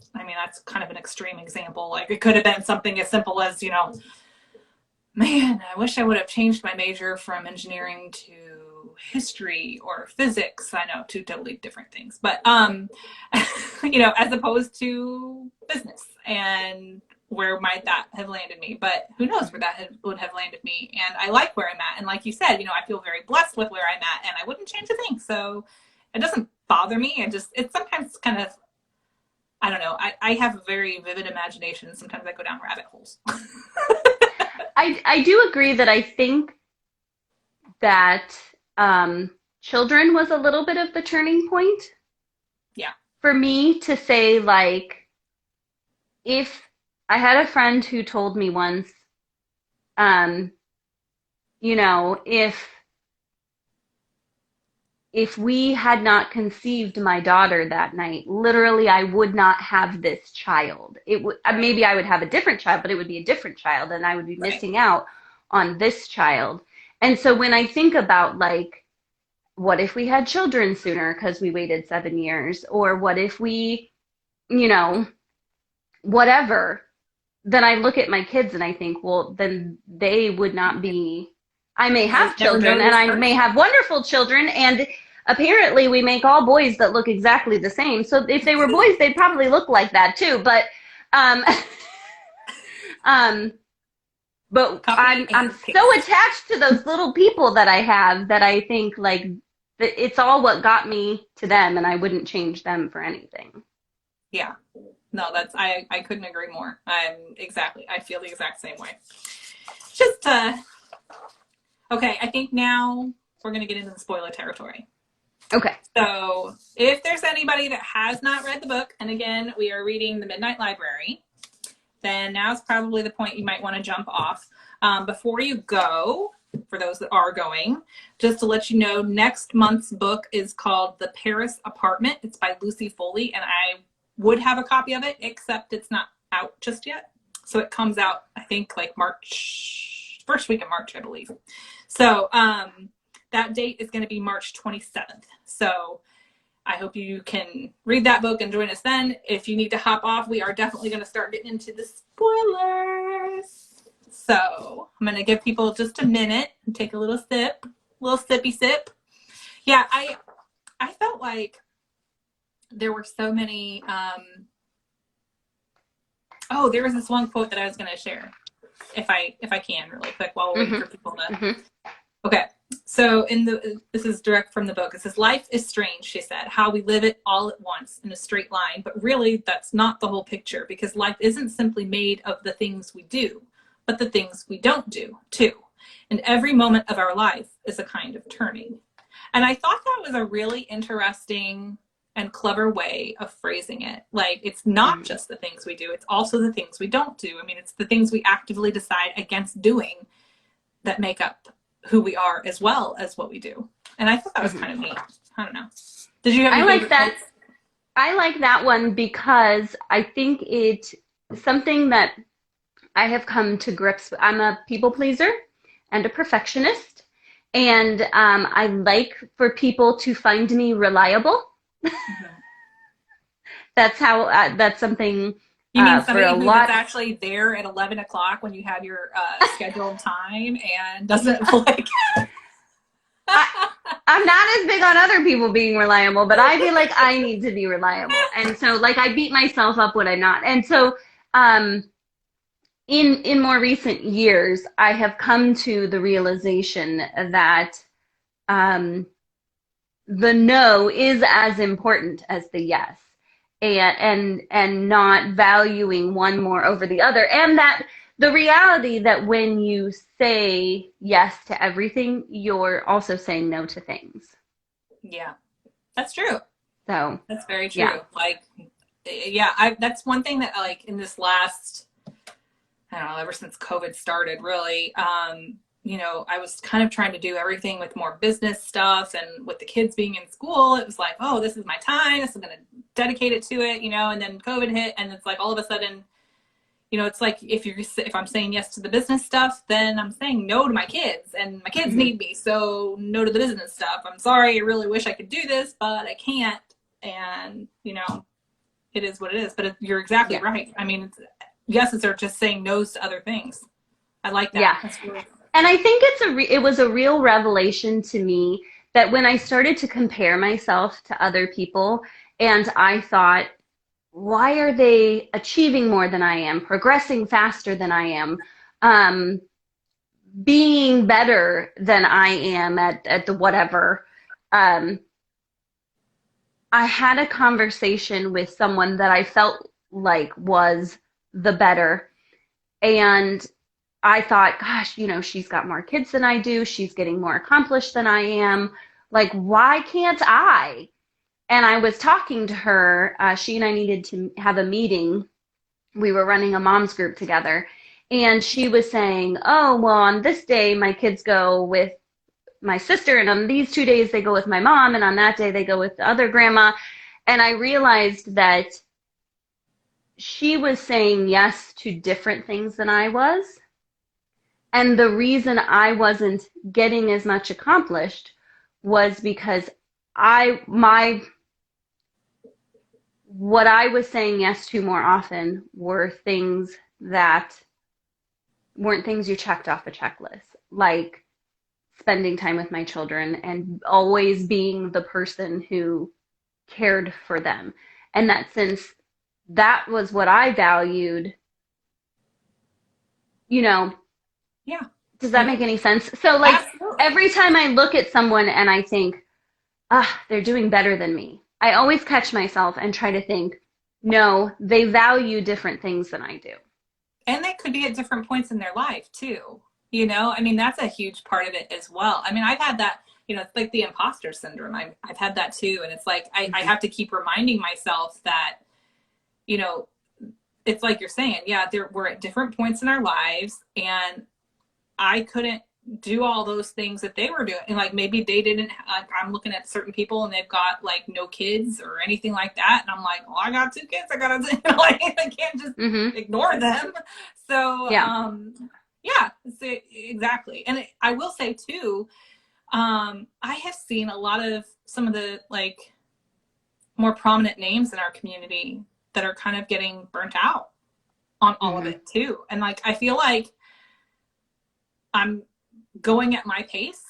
kind of an extreme example. Like it could have been something as simple as, you know, man, I wish I would have changed my major from engineering to history or physics. I know, two totally different things, but, you know, as opposed to business, and where might that have landed me? But who knows where that would have landed me. And I like where I'm at. And like you said, you know, I feel very blessed with where I'm at, and I wouldn't change a thing. So it doesn't bother me. It's sometimes kind of, I don't know. I have a very vivid imagination, and sometimes I go down rabbit holes. I do agree that I think that children was a little bit of the turning point. Yeah. For me to say, like, if I had a friend who told me once, you know, if we had not conceived my daughter that night, literally I would not have this child. It would, maybe I would have a different child, but it would be a different child, and I would be missing out on this child. And so when I think about, like, what if we had children sooner because we waited 7 years, or what if we, you know, whatever, then I look at my kids and I think, well, then they would not be, I may have children, and I may have wonderful children, and apparently we make all boys that look exactly the same. So if they were boys, they'd probably look like that too. But but I'm so attached to those little people that I have that I think, like, it's all what got me to them, and I wouldn't change them for anything. Yeah. No, I couldn't agree more. I feel the exact same way. Just, okay, I think now we're going to get into the spoiler territory. Okay. So if there's anybody that has not read the book, and again, we are reading The Midnight Library, then now's probably the point you might want to jump off. Before you go, for those that are going, just to let you know, next month's book is called The Paris Apartment. It's by Lucy Foley, and I would have a copy of it, except it's not out just yet. So it comes out, I think, like first week of March, I believe. So that date is going to be March 27th. So I hope you can read that book and join us then. If you need to hop off, we are definitely going to start getting into the spoilers. So I'm going to give people just a minute and take a little sip, little sippy sip. Yeah, I felt like there were so many, there was this one quote that I was going to share, if I can, really quick, while we're waiting for people to. Okay, so this is direct from the book. It says, "Life is strange," she said, "how we live it all at once in a straight line. But really, that's not the whole picture, because life isn't simply made of the things we do, but the things we don't do, too. And every moment of our life is a kind of turning." And I thought that was a really interesting and clever way of phrasing it. Like, it's not just the things we do, it's also the things we don't do. I mean, it's the things we actively decide against doing that make up who we are, as well as what we do. And I thought that was kind of neat. I don't know. Did you have any favorite quotes? I like that one because I think it's something that I have come to grips with. I'm a people pleaser and a perfectionist. And I like for people to find me reliable. That's how, that's something. You mean somebody that's actually there at 11 o'clock when you have your scheduled time and doesn't like... I'm not as big on other people being reliable, but I feel like I need to be reliable. And so, like, I beat myself up when I'm not. And so in more recent years, I have come to the realization that the no is as important as the yes. And not valuing one more over the other. And that the reality that when you say yes to everything, you're also saying no to things. Yeah, that's true. So that's very true. Yeah. Like, yeah, that's one thing that, like, in this last, I don't know, ever since COVID started, really, you know, I was kind of trying to do everything with more business stuff, and with the kids being in school, it was like, oh, this is my time. I'm going to dedicate it to it, you know, and then COVID hit, and it's like all of a sudden, you know, it's like if I'm saying yes to the business stuff, then I'm saying no to my kids, and my kids need me. So no to the business stuff. I'm sorry. I really wish I could do this, but I can't. And, you know, it is what it is. But you're exactly right. I mean, yeses are just saying no's to other things. I like that. Yeah. That's really And I think it was a real revelation to me that when I started to compare myself to other people, and I thought, why are they achieving more than I am, progressing faster than I am, being better than I am at the whatever? I had a conversation with someone that I felt like was the better, and I thought, gosh, you know, she's got more kids than I do. She's getting more accomplished than I am. Like, why can't I? And I was talking to her. She and I needed to have a meeting. We were running a mom's group together. And she was saying, oh, well, on this day, my kids go with my sister. And on these 2 days, they go with my mom. And on that day, they go with the other grandma. And I realized that she was saying yes to different things than I was. And the reason I wasn't getting as much accomplished was because what I was saying yes to more often were things that weren't things you checked off a checklist, like spending time with my children and always being the person who cared for them. And that since that was what I valued, you know, yeah. Does that make any sense? So like Absolutely. every time I look at someone and I think, they're doing better than me, I always catch myself and try to think, no, they value different things than I do. And they could be at different points in their life too. You know, I mean, that's a huge part of it as well. I mean, I've had that, you know, it's like the imposter syndrome. I've had that too. And it's like, I have to keep reminding myself that, you know, it's like you're saying, yeah, we're at different points in our lives, and I couldn't do all those things that they were doing. And like, maybe they didn't, I'm looking at certain people and they've got like no kids or anything like that. And I'm like, well, I got 2 kids. I got to, you know, like, I can't just ignore them. So, yeah, so, exactly. And I will say too, I have seen a lot of some of the like more prominent names in our community that are kind of getting burnt out on all of it too. And like, I feel like I'm going at my pace,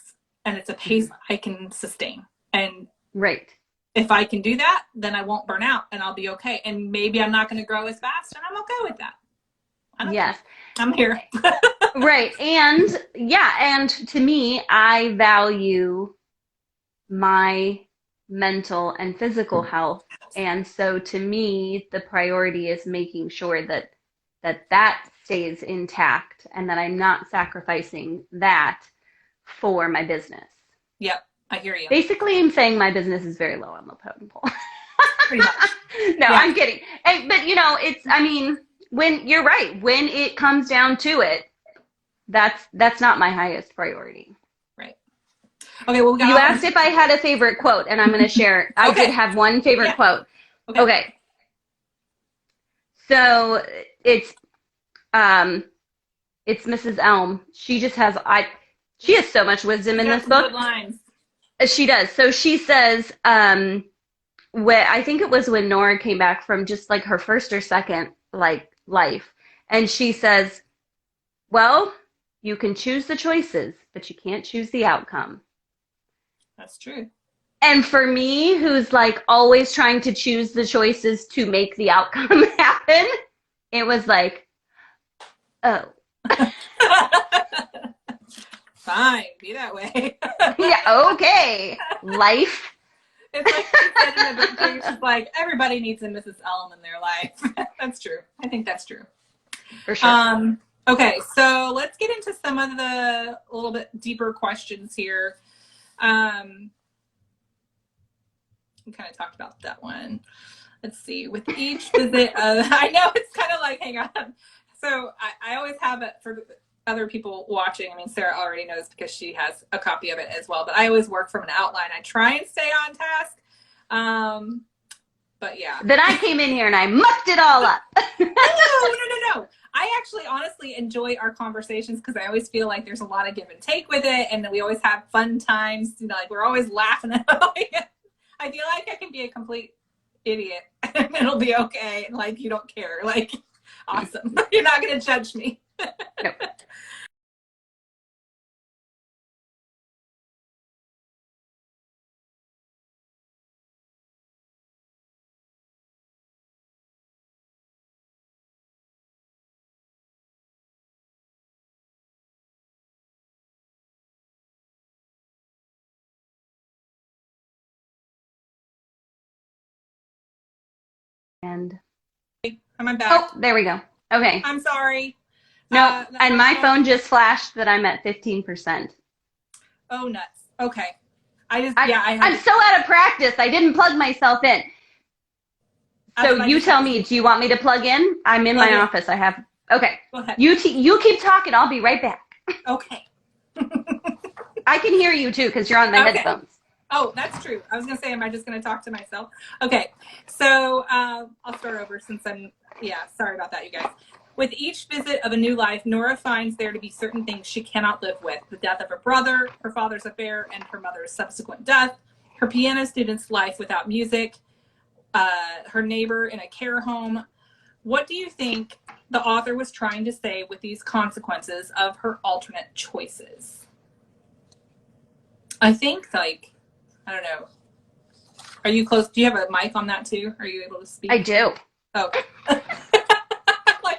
and it's a pace I can sustain. And if I can do that, then I won't burn out, and I'll be okay. And maybe I'm not going to grow as fast, and I'm okay with that. I'm here. Right. And yeah, and to me, I value my mental and physical health. And so to me, the priority is making sure that stays intact, and that I'm not sacrificing that for my business. Yep, I hear you. Basically, I'm saying my business is very low on the totem pole. Pretty much. No, yeah. I'm kidding. But you know, I mean, when you're right, when it comes down to it, that's not my highest priority. Right. Okay, well, you asked if I had a favorite quote, and I'm going to share. I did have one favorite quote. Okay. So it's Mrs. Elm. She just has she has so much wisdom in this book. Good lines. She does. So she says, I think it was when Nora came back from just like her first or second like life, and she says, well, you can choose the choices, but you can't choose the outcome. That's true. And for me, who's like always trying to choose the choices to make the outcome happen, it was like, oh. Fine, be that way. Yeah, okay. Life. It's like she said in the book, she's like, everybody needs a Mrs. Elm in their life. That's true. I think that's true. For sure. Okay, so let's get into some of the a little bit deeper questions here. We kind of talked about that one. Let's see. With each visit, I know it's kind of like, hang on. So I always have it for other people watching. I mean, Sarah already knows because she has a copy of it as well, but I always work from an outline. I try and stay on task. But yeah. Then I came in here and I mucked it all up. No. I actually honestly enjoy our conversations because I always feel like there's a lot of give and take with it, and we always have fun times. You know, like we're always laughing at it. I feel like I can be a complete idiot and it'll be okay. And like, you don't care. Like, awesome. You're not going to judge me. Nope. And I'm back. oh, there we go. Okay. I'm sorry. No, and my phone just flashed that I'm at 15%. Oh, nuts. Okay. I'm so out of practice. I didn't plug myself in. So you tell me, do you want me to plug in? I'm in my office. I have, okay. Go ahead. You keep talking. I'll be right back. Okay. I can hear you too because you're on my headphones. Oh, that's true. I was going to say, am I just going to talk to myself? Okay. So I'll start over since sorry about that, you guys. With each visit of a new life, Nora finds there to be certain things she cannot live with. The death of her brother, her father's affair, and her mother's subsequent death, her piano student's life without music, her neighbor in a care home. What do you think the author was trying to say with these consequences of her alternate choices? I think, like, I don't know. Are you close? Do you have a mic on that too? Are you able to speak? I do. Oh. Like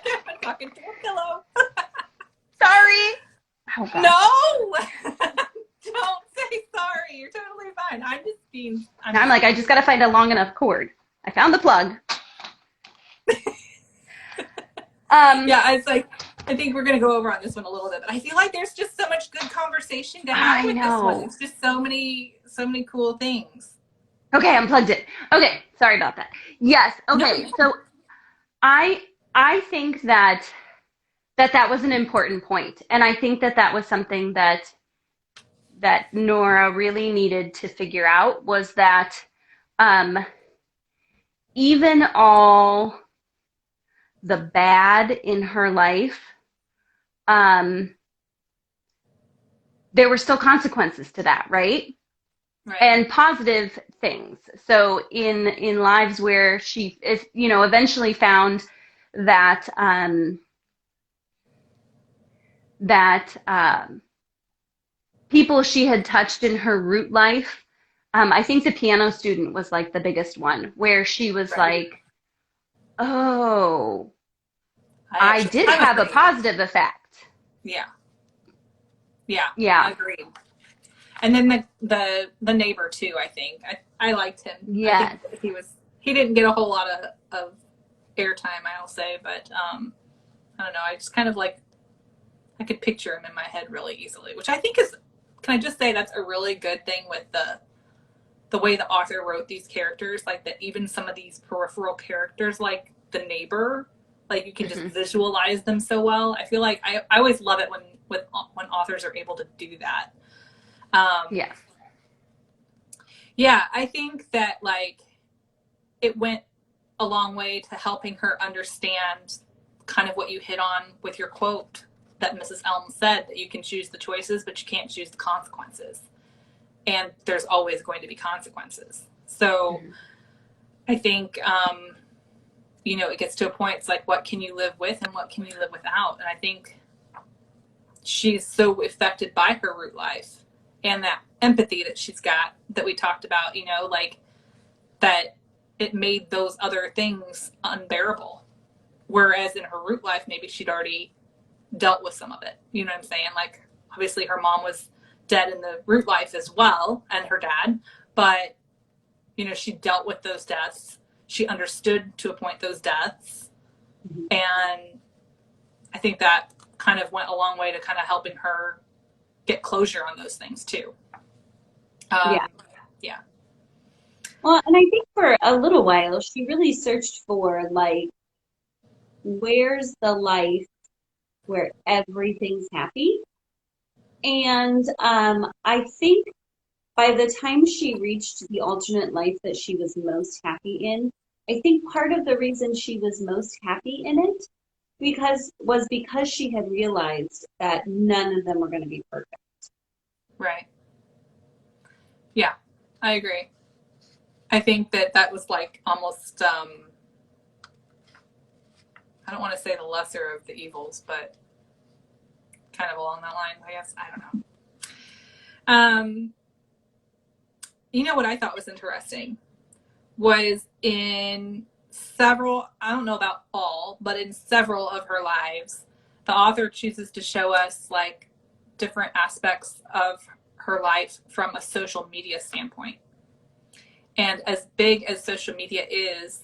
I've been talking to a pillow. Sorry. Oh, God. No! Don't say sorry. You're totally fine. I'm just being... I'm like, I just got to find a long enough cord. I found the plug. Yeah, it's like, I think we're going to go over on this one a little bit, but I feel like there's just so much good conversation to have with this one. It's just so many cool things. Okay, I'm plugged in. Okay, sorry about that. Yes, okay, No. So I think that was an important point, and I think that was something that Nora really needed to figure out, was that even all the bad in her life, there were still consequences to that, right? Right. And positive things. So in lives where she is, eventually found that people she had touched in her root life, I think the piano student was like the biggest one, where she was like, oh, I did have a positive effect. Yeah. Agreed. And then the neighbor too, I think. I liked him. Yes. I think he didn't get a whole lot of airtime, I'll say, but I don't know, I just kind of like, I could picture him in my head really easily, which I think is, can I just say that's a really good thing with the way the author wrote these characters, like that even some of these peripheral characters, like the neighbor, like you can just visualize them so well. I feel like I always love it when authors are able to do that. Yeah, I think that like it went a long way to helping her understand kind of what you hit on with your quote that Mrs. Elm said, that you can choose the choices, but you can't choose the consequences. And there's always going to be consequences. So I think, it gets to a point, it's like, what can you live with and what can you live without? And I think she's so affected by her root life and that empathy that she's got that we talked about, like that it made those other things unbearable. Whereas in her root life, maybe she'd already dealt with some of it. You know what I'm saying? Like, obviously her mom was dead in the root life as well, and her dad, but she dealt with those deaths. She understood to a point those deaths. And I think that kind of went a long way to kind of helping her get closure on those things too. Yeah. Well, and I think for a little while, she really searched for, like, where's the life where everything's happy. And I think by the time she reached the alternate life that she was most happy in, I think part of the reason she was most happy in it was because she had realized that none of them were going to be perfect. Right. Yeah, I agree. I think that was like almost, I don't want to say the lesser of the evils, but kind of along that line, I guess. I don't know. You know what I thought was interesting was in several, I don't know about all, but in several of her lives, the author chooses to show us like different aspects of her life from a social media standpoint. And as big as social media is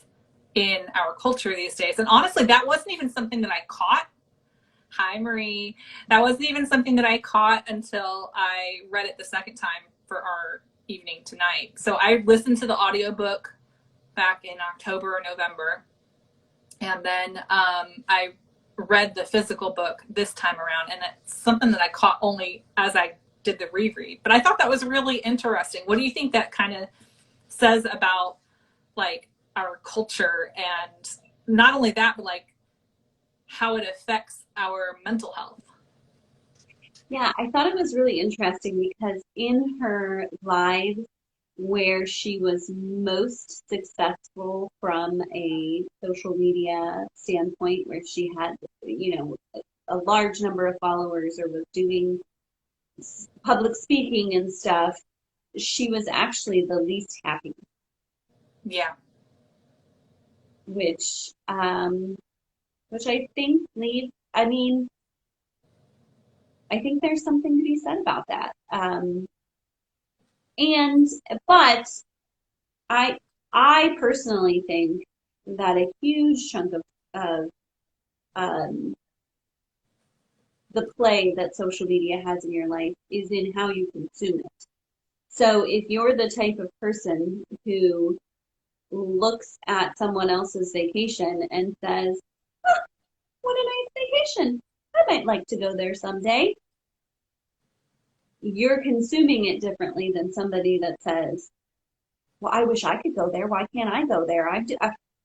in our culture these days, and honestly, that wasn't even something that I caught. Hi, Marie. That wasn't even something that I caught until I read it the second time for our evening tonight. So I listened to the audiobook back in October or November. And then I read the physical book this time around. And it's something that I caught only as I did the reread. But I thought that was really interesting. What do you think that kind of says about like our culture, and not only that, but like how it affects our mental health? Yeah, I thought it was really interesting because in her lives where she was most successful from a social media standpoint, where she had, you know, a large number of followers or was doing public speaking and stuff, she was actually the least happy. Yeah. Which I think I think there's something to be said about that. But I personally think that a huge chunk of the play that social media has in your life is in how you consume it. So if you're the type of person who looks at someone else's vacation and says, oh, what a nice vacation, I might like to go there someday, you're consuming it differently than somebody that says, well, I wish I could go there. Why can't I go there?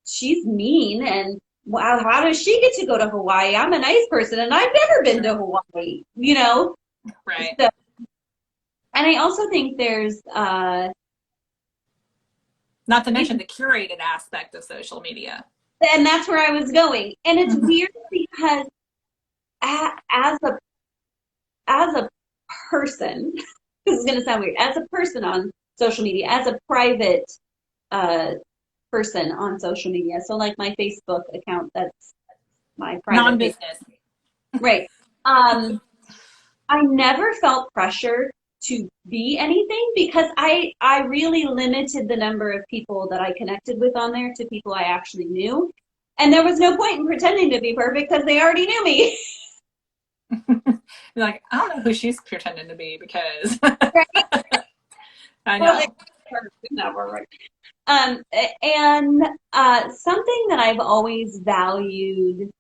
She's mean, and wow, how does she get to go to Hawaii? I'm a nice person, and I've never been to Hawaii, you know? Right. So, and I also think there's not to mention the curated aspect of social media. And that's where I was going. And it's weird because as a person, this is going to sound weird, as a person on social media, as a private person on social media, so like my Facebook account, that's my private non-business. Right. I never felt pressure to be anything because I really limited the number of people that I connected with on there to people I actually knew. And there was no point in pretending to be perfect because they already knew me. You're like, I don't know who she's pretending to be because I know. Well, never, right. And something that I've always valued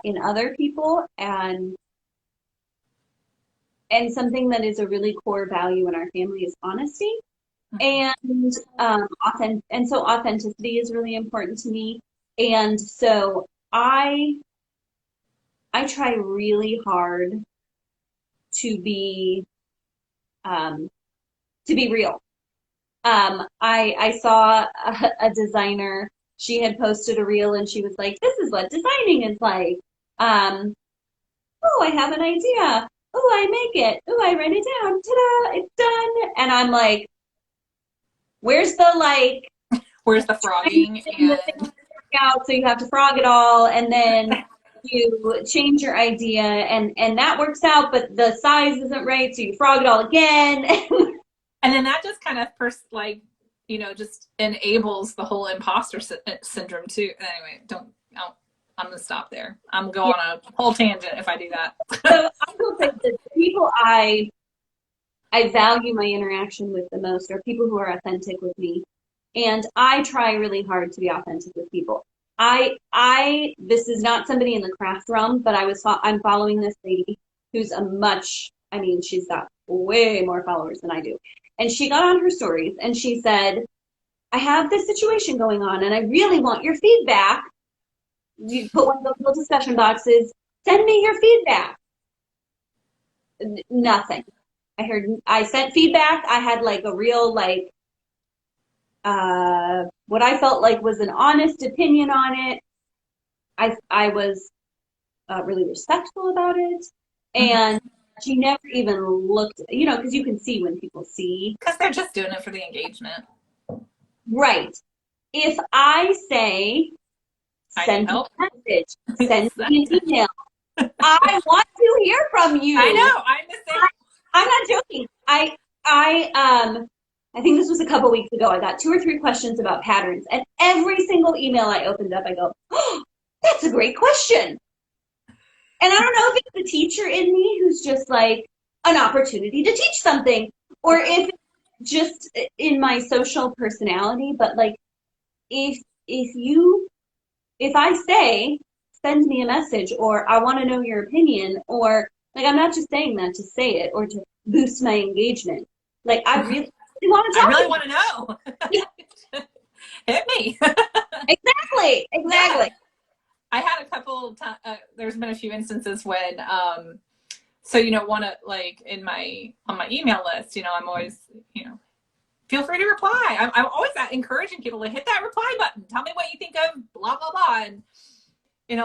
in other people and something that is a really core value in our family is honesty. And so authenticity is really important to me. And so I try really hard to be real. I saw a designer, she had posted a reel and she was like, this is what designing is like. Oh, I have an idea. Oh, I make it. Oh, I write it down. Ta-da, it's done. And I'm like, where's the frogging? And out, so you have to frog it all, and then you change your idea, and that works out, but the size isn't right, so you frog it all again. And then that just kind of just enables the whole imposter syndrome too. Anyway, I'm gonna stop there. I'm going on a whole tangent if I do that. So I will say that the people I value my interaction with the most are people who are authentic with me. And I try really hard to be authentic with people. This is not somebody in the craft realm, but I'm following this lady who's she's got way more followers than I do. And she got on her stories and she said, I have this situation going on and I really want your feedback. You put one of those little discussion boxes, send me your feedback. Nothing. I sent feedback. I had like a real, like, what I felt like was an honest opinion on it. I was really respectful about it. And she never even looked, because you can see when people see. Because they're just doing it for the engagement. Right. If I say, send me a message, send me an email, I want to hear from you. I know. I'm the same. I'm not joking. I think this was a couple weeks ago. I got 2 or 3 questions about patterns, and every single email I opened up, I go, oh, that's a great question. And I don't know if it's the teacher in me who's just like an opportunity to teach something, or if it's just in my social personality. But like, if I say, send me a message, or I want to know your opinion, or like, I'm not just saying that to say it or to boost my engagement. Like, I really want to talk. I really want to know. Hit me. Exactly. Yeah. I had a couple times, there's been a few instances when, one of, like, on my email list, I'm always, feel free to reply. I'm always encouraging people to hit that reply button. Tell me what you think of blah, blah, blah. And,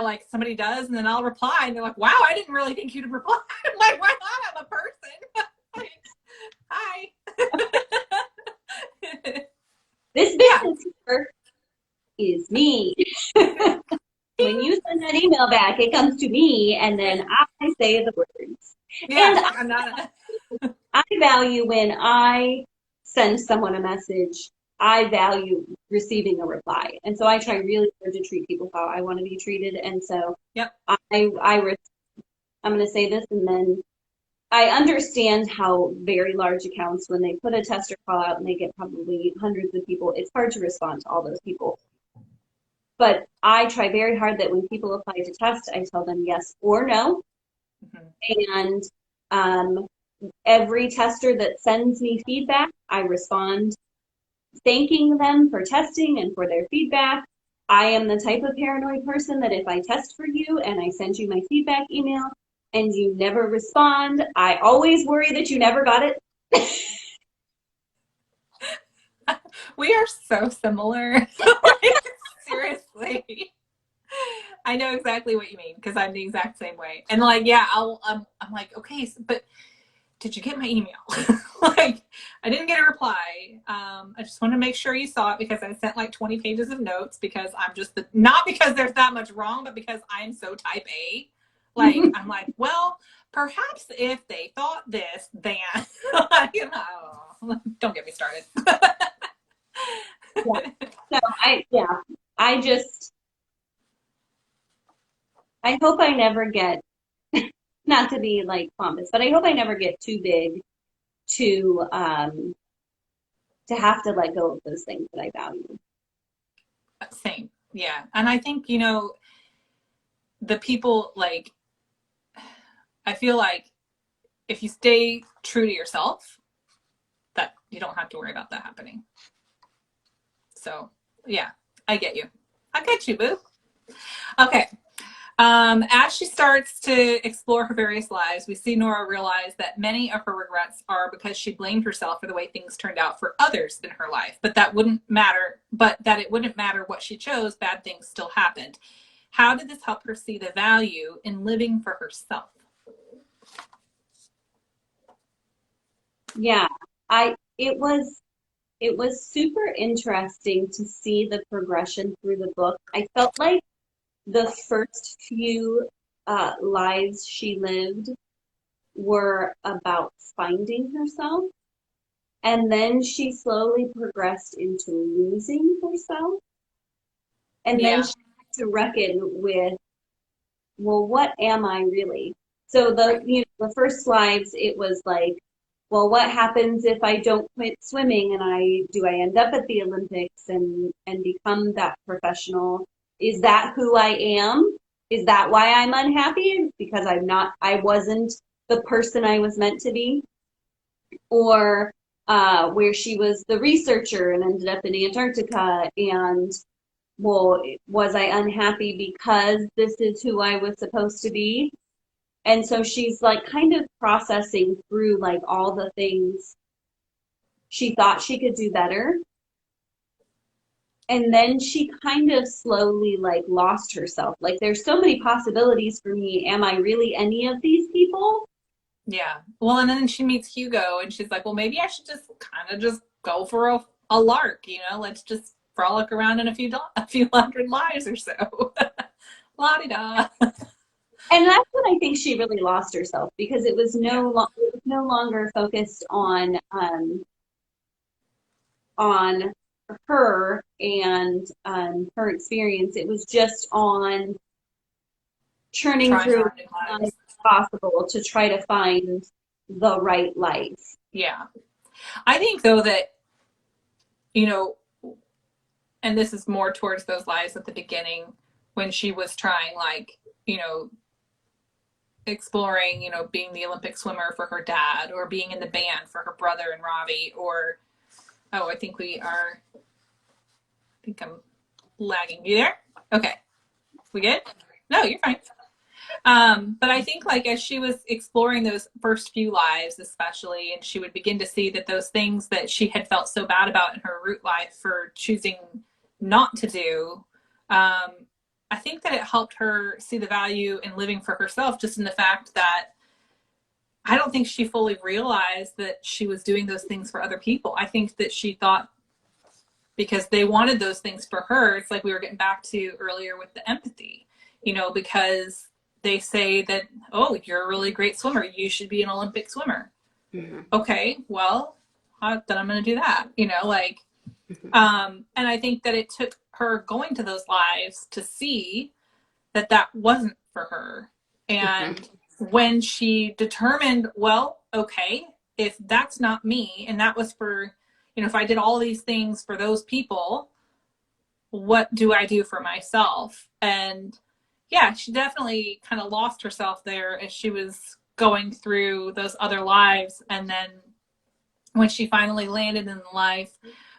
like somebody does, and then I'll reply, and they're like, wow, I didn't really think you'd reply. I'm like, why not? I'm a person. Like, hi. This business here is me. When you send that email back, it comes to me, and then I say the words. Yeah, and I value when I send someone a message, I value receiving a reply. And so I try really hard to treat people how I want to be treated. And so yep. I'm going to say this, and then I understand how very large accounts, when they put a tester call out and they get probably hundreds of people, it's hard to respond to all those people. But I try very hard that when people apply to test, I tell them yes or no. Mm-hmm. And every tester that sends me feedback, I respond thanking them for testing and for their feedback. I am the type of paranoid person that if I test for you and I send you my feedback email and you never respond, I always worry that you never got it. We are so similar. Seriously. I know exactly what you mean, because I'm the exact same way. And like, yeah, I'm like, okay, but did you get my email? Like, I didn't get a reply. I just want to make sure you saw it, because I sent like 20 pages of notes, because I'm just not because there's that much wrong, but because I'm so type A. Like, I'm like, well, perhaps if they thought this, then, don't get me started. So I hope I never get, not to be like pompous, but I hope I never get too big to have to let go of those things that I value. Same. Yeah. And I think, the people, like, I feel like if you stay true to yourself, that you don't have to worry about that happening. So yeah, I get you. I get you, boo. Okay. As she starts to explore her various lives, we see Nora realize that many of her regrets are because she blamed herself for the way things turned out for others in her life, but that it wouldn't matter what she chose, bad things still happened. How did this help her see the value in living for herself? Yeah, it was super interesting to see the progression through the book. I felt like the first few lives she lived were about finding herself, and then she slowly progressed into losing herself, and then she had to reckon with, well, what am I really? So the first lives, it was like, well, what happens if I don't quit swimming, and I end up at the Olympics and become that professional Is that who I am? Is that why I'm unhappy? Because I wasn't the person I was meant to be? Or where she was the researcher and ended up in Antarctica, and well, was I unhappy because this is who I was supposed to be? And so she's like kind of processing through like all the things she thought she could do better. And then she kind of slowly like lost herself. Like there's so many possibilities for me. Am I really any of these people? Yeah. Well, and then she meets Hugo and she's like, well, maybe I should just kind of just go for a lark, you know, let's just frolic around in a few hundred lives or so. La-di-da. And that's when I think she really lost herself, because it was no longer focused on her and her experience. It was just on churning through as much as possible to try to find the right life. Yeah. I think though that, you know, and this is more towards those lives at the beginning when she was trying, like, you know, exploring, you know, being the Olympic swimmer for her dad, or being in the band for her brother and Robbie, or, oh, I think I'm lagging. You there? Okay. We good? No, you're fine. But I think like as she was exploring those first few lives, especially, and she would begin to see that those things that she had felt so bad about in her root life for choosing not to do, I think that it helped her see the value in living for herself, just in the fact that I don't think she fully realized that she was doing those things for other people. I think that she thought because they wanted those things for her, it's like we were getting back to earlier with the empathy, you know, because they say that, oh, you're a really great swimmer, you should be an Olympic swimmer. Mm-hmm. Okay, well, then I'm going to do that, you know, like, and I think that it took her going to those lives to see that that wasn't for her. And when she determined, well, okay, if that's not me, and that was for, you know, if I did all these things for those people, what do I do for myself? And yeah, she definitely kind of lost herself there as she was going through those other lives. And then when she finally landed in life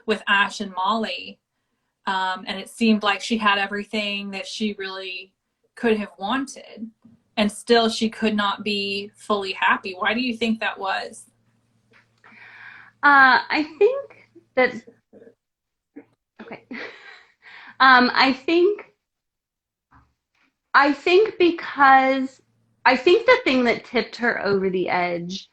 with Ash and Molly, and it seemed like she had everything that she really could have wanted, and still she could not be fully happy. Why do you think that was? I think that, okay. I think because I think the thing that tipped her over the edge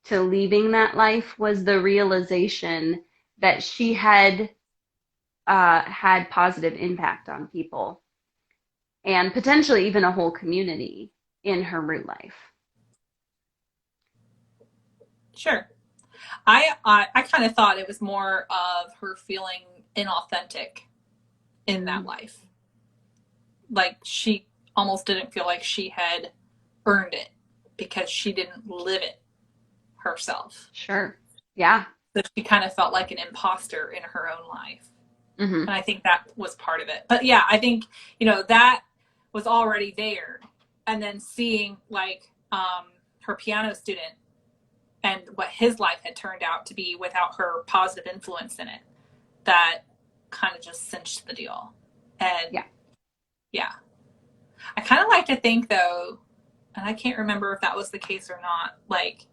to leaving that life was the realization that she had had positive impact on people, and potentially even a whole community in her root life. Sure. I kind of thought it was more of her feeling inauthentic in that life. Like she almost didn't feel like she had earned it because she didn't live it herself. Sure. Yeah. So she kind of felt like an imposter in her own life. Mm-hmm. And I think that was part of it. But yeah, I think, you know, that was already there. And then seeing like her piano student and what his life had turned out to be without her positive influence in it, that kind of just cinched the deal. And yeah. I kind of like to think though, and I can't remember if that was the case or not, like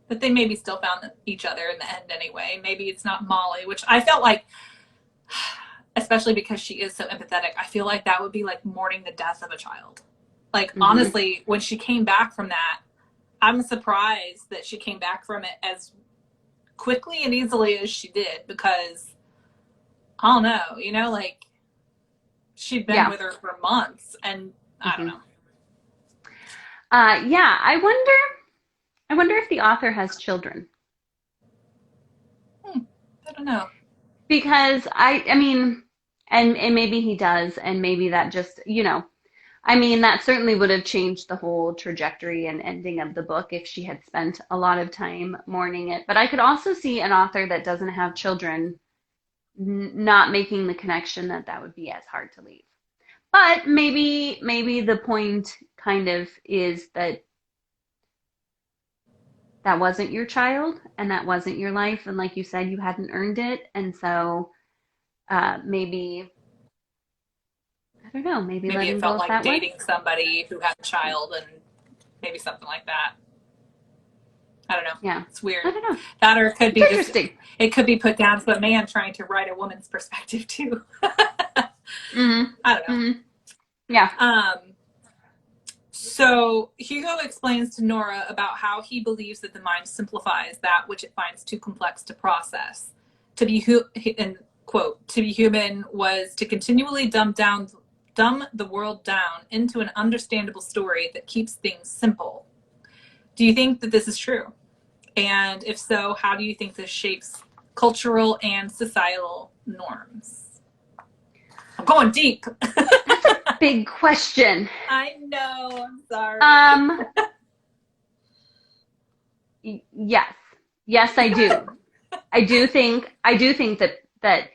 that they maybe still found each other in the end anyway. Maybe it's not Molly, which I felt like, especially because she is so empathetic, I feel like that would be like mourning the death of a child. Like, honestly, when she came back from that, I'm surprised that she came back from it as quickly and easily as she did, because I don't know, you know, like she'd been with her for months, and I don't know. Yeah, I wonder if the author has children. I don't know. Because I mean, and maybe he does, and maybe that just, you know, I mean, that certainly would have changed the whole trajectory and ending of the book if she had spent a lot of time mourning it. But I could also see an author that doesn't have children not making the connection that that would be as hard to leave. But maybe the point kind of is that that wasn't your child and that wasn't your life, and like you said, you hadn't earned it, and so maybe, I don't know, maybe Maybe letting it go felt of like that was. dating somebody who had a child and maybe something like that. I don't know. Yeah, It's weird. I don't know. That, or it could be It's just, interesting. it could be put down to a man trying to write a woman's perspective too. Mm-hmm. I don't know. Mm-hmm. Yeah. So Hugo explains to Nora about how he believes that the mind simplifies that which it finds too complex to process. To be and quote, to be human was to continually dumb the world down into an understandable story that keeps things simple. Do you think that this is true? And if so, how do you think this shapes cultural and societal norms? I'm going deep. Big question. I know. I'm sorry. Yes, I do. I do think that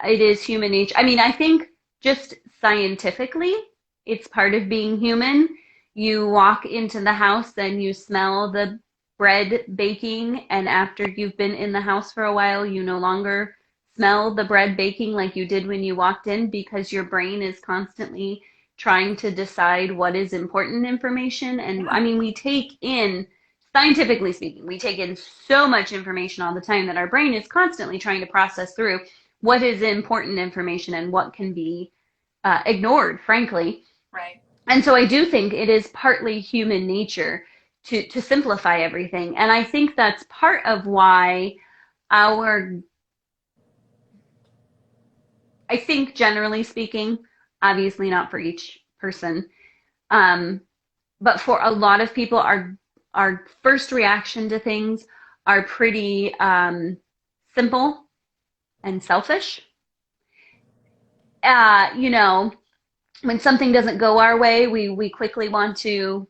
it is human nature. I mean, I think just scientifically, it's part of being human. You walk into the house and you smell the bread baking, and after you've been in the house for a while, you no longer smell the bread baking like you did when you walked in, because your brain is constantly trying to decide what is important information. And I mean, we take in, scientifically speaking, we take in so much information all the time that our brain is constantly trying to process through what is important information and what can be ignored, frankly. Right. And so I do think it is partly human nature to simplify everything. And I think that's part of why I think generally speaking, obviously not for each person, but for a lot of people, our first reaction to things are pretty simple and selfish. You know, when something doesn't go our way, we quickly want to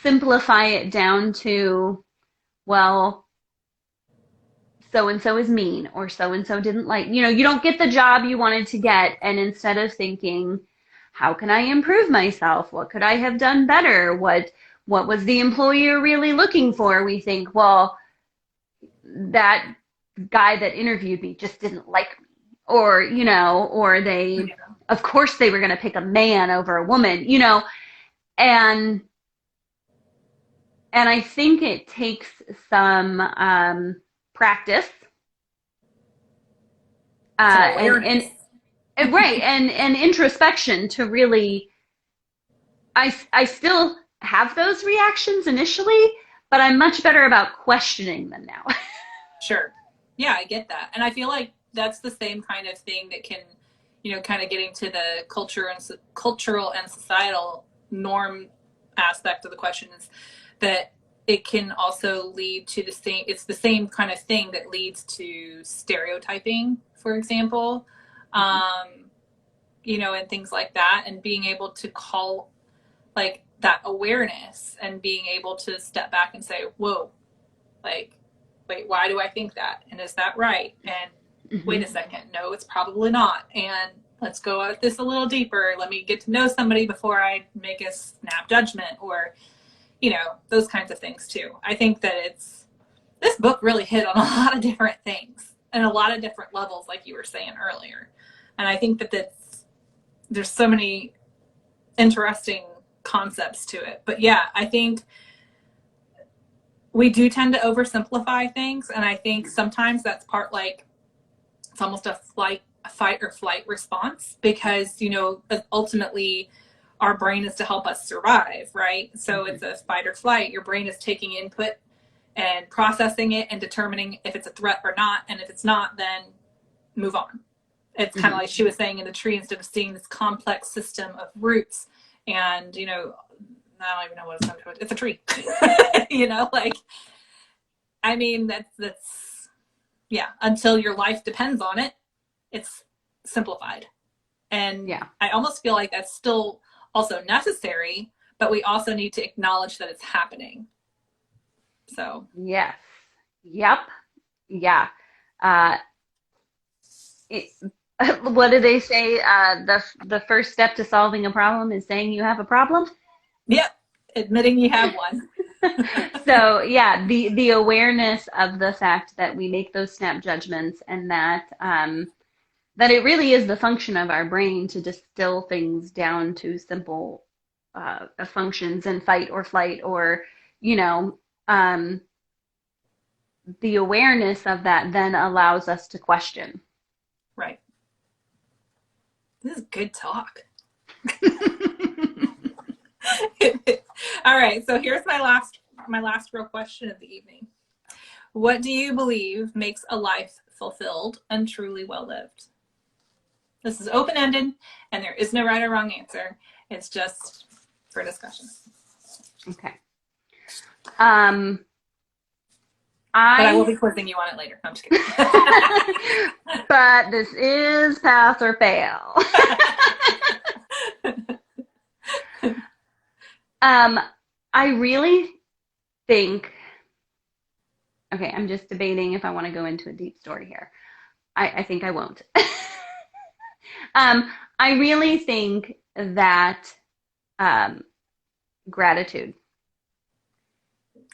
simplify it down to, well, so and so is mean, or so and so didn't like, you don't get the job you wanted to get, and instead of thinking, how can I improve myself? What could I have done better? What was the employer really looking for? We think, well, that guy that interviewed me just didn't like me, or or they, of course they were going to pick a man over a woman, and I think it takes some practice, Awareness. and right, and introspection to really. I still have those reactions initially, but I'm much better about questioning them now. Sure. Yeah, I get that. And I feel like that's the same kind of thing that can, kind of getting to the cultural and societal norm aspect of the question, is that it can also lead to it's the same kind of thing that leads to stereotyping, for example, and things like that, and being able to call like that awareness and being able to step back and say, whoa, like, wait, why do I think that? And is that right? And wait a second, no, it's probably not. And let's go at this a little deeper. Let me get to know somebody before I make a snap judgment, or, those kinds of things too. I think that this book really hit on a lot of different things and a lot of different levels, like you were saying earlier. And I think that there's so many interesting concepts to it. But yeah, I think we do tend to oversimplify things, and I think sometimes that's part, like, it's almost a fight or flight response, because ultimately our brain is to help us survive, right? So it's a fight or flight. Your brain is taking input and processing it and determining if it's a threat or not, and if it's not, then move on. It's kind of like she was saying in the tree, instead of seeing this complex system of roots and I don't even know what it's called. It's a tree. I mean, that's yeah, until your life depends on it, it's simplified. And yeah, I almost feel like that's still also necessary, but we also need to acknowledge that it's happening. So yes, yep, yeah. it, what do they say? The first step to solving a problem is saying you have a problem. Yep, admitting you have one. So yeah, the awareness of the fact that we make those snap judgments, and that that it really is the function of our brain to distill things down to simple functions and fight or flight, or you know, the awareness of that then allows us to question. Right. This is good talk. All right, so here's my last real question of the evening. What do you believe makes a life fulfilled and truly well lived? This is open-ended, and there is no right or wrong answer. It's just for discussion. Okay. But I will be quizzing you on it later. No, I'm just kidding. But this is pass or fail. I really think, okay, I'm just debating if I want to go into a deep story here. I think I won't. I really think that gratitude.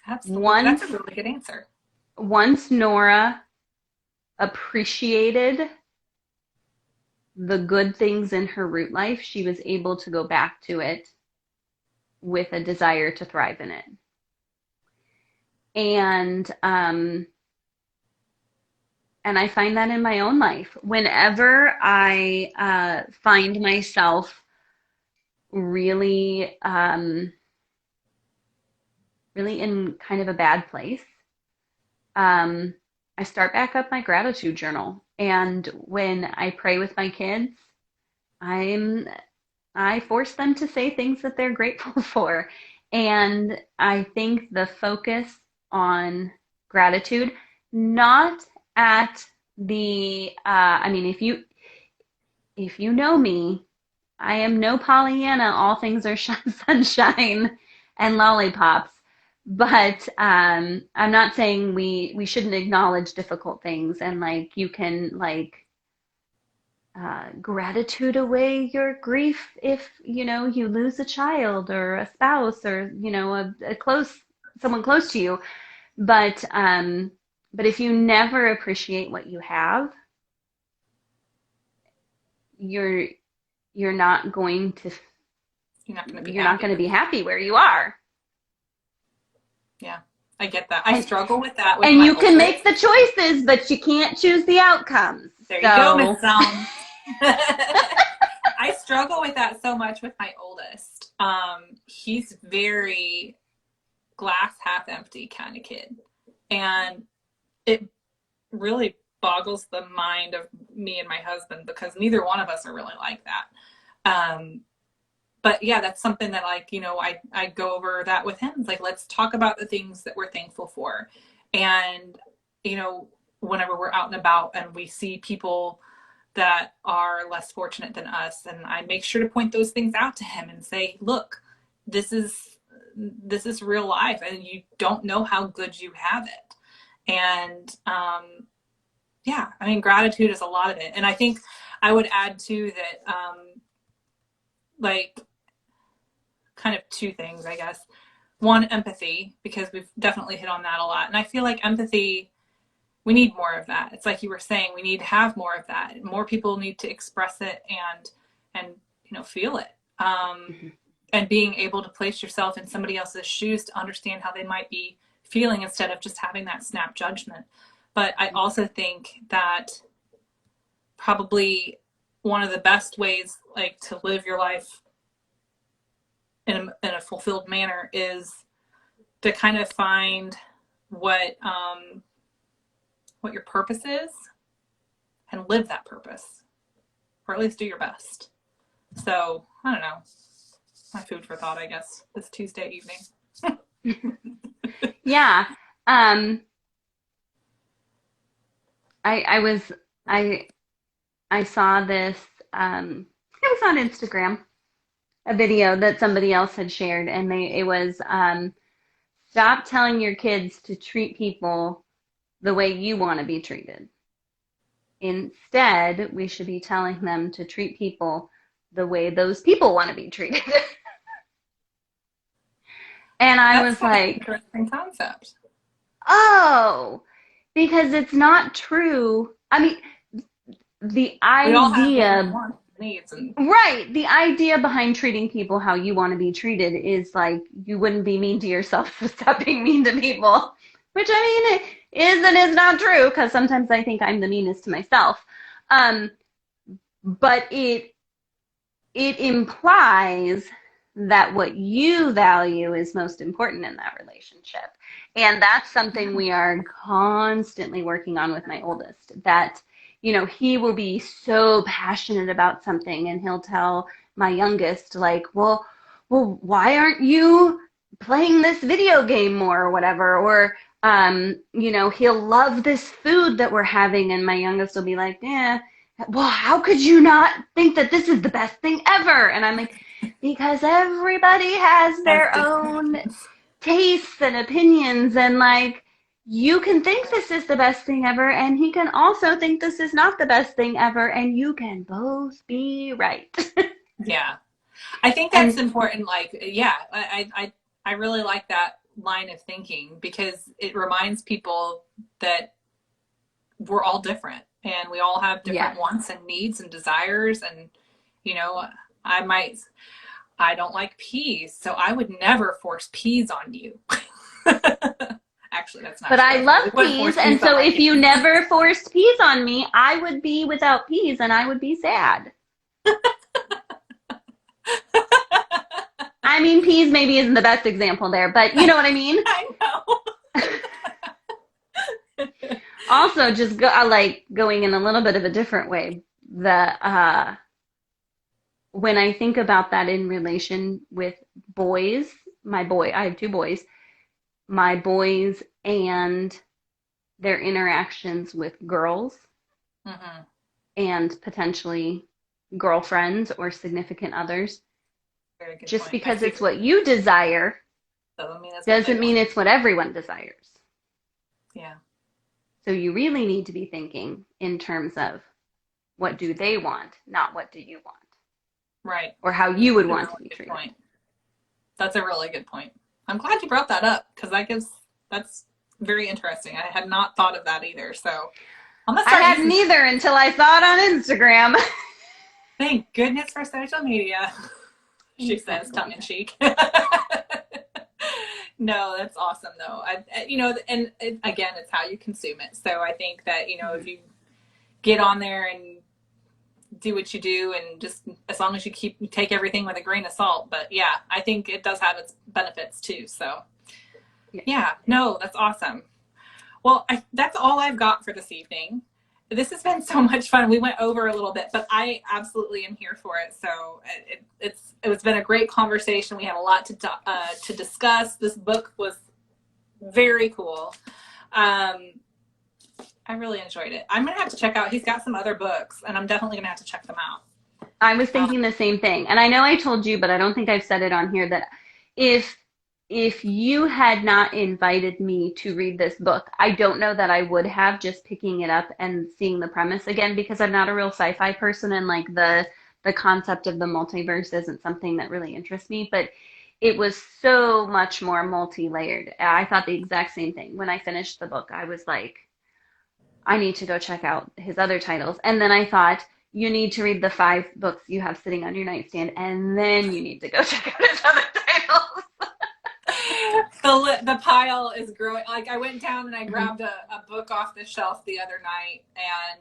Absolutely. That's a really good answer. Once Nora appreciated the good things in her root life, she was able to go back to it with a desire to thrive in it. And I find that in my own life. Whenever I find myself really, really in kind of a bad place, I start back up my gratitude journal. And when I pray with my kids, I force them to say things that they're grateful for. And I think the focus on gratitude, not at the, I mean, if you know me, I am no Pollyanna, all things are sunshine and lollipops. But I'm not saying we shouldn't acknowledge difficult things, and like you can like gratitude away your grief if you know you lose a child or a spouse or you know someone close to you. But if you never appreciate what you have, you're not going to be happy where you are. Yeah, I get that. I struggle with that. And you can make the choices, but you can't choose the outcomes. There you go, Miss Selm. I struggle with that so much with my oldest. He's very glass half empty kind of kid. And it really boggles the mind of me and my husband because neither one of us are really like that. But yeah, that's something that like, you know, I go over that with him. It's like, let's talk about the things that we're thankful for. And, you know, whenever we're out and about and we see people that are less fortunate than us, and I make sure to point those things out to him and say, look, this is real life and you don't know how good you have it. And, yeah, I mean, gratitude is a lot of it. And I think I would add too that, like, kind of two things, I guess. One, empathy, because we've definitely hit on that a lot. And I feel like empathy, we need more of that. It's like you were saying, we need to have more of that. More people need to express it and you know, feel it. And being able to place yourself in somebody else's shoes to understand how they might be feeling instead of just having that snap judgment. But I also think that probably one of the best ways like to live your life in a fulfilled manner is to kind of find what your purpose is and live that purpose, or at least do your best. So I don't know, my food for thought, I guess, this Tuesday evening. Yeah. I saw this, it was on Instagram, a video that somebody else had shared, and it was stop telling your kids to treat people the way you want to be treated. Instead, we should be telling them to treat people the way those people want to be treated. And I was That's an like, interesting concept. oh, because it's not true. I mean, the We all have different idea, wants and needs, and right, the idea behind treating people how you want to be treated is like you wouldn't be mean to yourself, so stop being mean to people, which I mean, it is and is not true because sometimes I think I'm the meanest to myself. But it implies that what you value is most important in that relationship. And that's something we are constantly working on with my oldest, that, you know, he will be so passionate about something and he'll tell my youngest, like, well, why aren't you playing this video game more or whatever? Or, you know, he'll love this food that we're having. And my youngest will be like, yeah, well, how could you not think that this is the best thing ever? And I'm like, because everybody has their own tastes and opinions, and like, you can think this is the best thing ever, and he can also think this is not the best thing ever, and you can both be right. yeah, I think that's important. Like, yeah, I really like that line of thinking because it reminds people that we're all different and we all have different wants and needs and desires. And, you know, I don't like peas, so I would never force peas on you. Actually, that's not But true. I love peas, and so if you never forced peas on me, I would be without peas and I would be sad. I mean, peas maybe isn't the best example there, but you know what I mean? I know. Also, just like going in a little bit of a different way, when I think about that in relation with boys, I have two boys, my boys and their interactions with girls and potentially girlfriends or significant others. Very good just point. because it's what you desire doesn't mean it's it's what everyone desires. Yeah. So you really need to be thinking in terms of what do they want, not what do you want. Right. Or how you would want to be treated. Point. That's a really good point. I'm glad you brought that up because that's very interesting. I had not thought of that either. So I'm gonna start. I hadn't either until I saw it on Instagram. Thank goodness for social media. She says, tongue in cheek. No, that's awesome though. You know, and again, it's how you consume it. So I think that, you know, if you get on there and do what you do, and just as long as you take everything with a grain of salt. But yeah, I think it does have its benefits too. So yeah, no, that's awesome. Well, that's all I've got for this evening. This has been so much fun. We went over a little bit, but I absolutely am here for it. So it's been a great conversation. We had a lot to discuss. This book was very cool. I really enjoyed it. I'm going to have to check out, he's got some other books, and I'm definitely going to have to check them out. I was thinking the same thing. And I know I told you, but I don't think I've said it on here, that if you had not invited me to read this book, I don't know that I would have, just picking it up and seeing the premise again, because I'm not a real sci-fi person, and like the concept of the multiverse isn't something that really interests me, but it was so much more multi-layered. I thought the exact same thing. When I finished the book, I was like, I need to go check out his other titles. And then I thought, you need to read the 5 books you have sitting on your nightstand, and then you need to go check out his other titles. The pile is growing. Like, I went down and I grabbed a book off the shelf the other night, and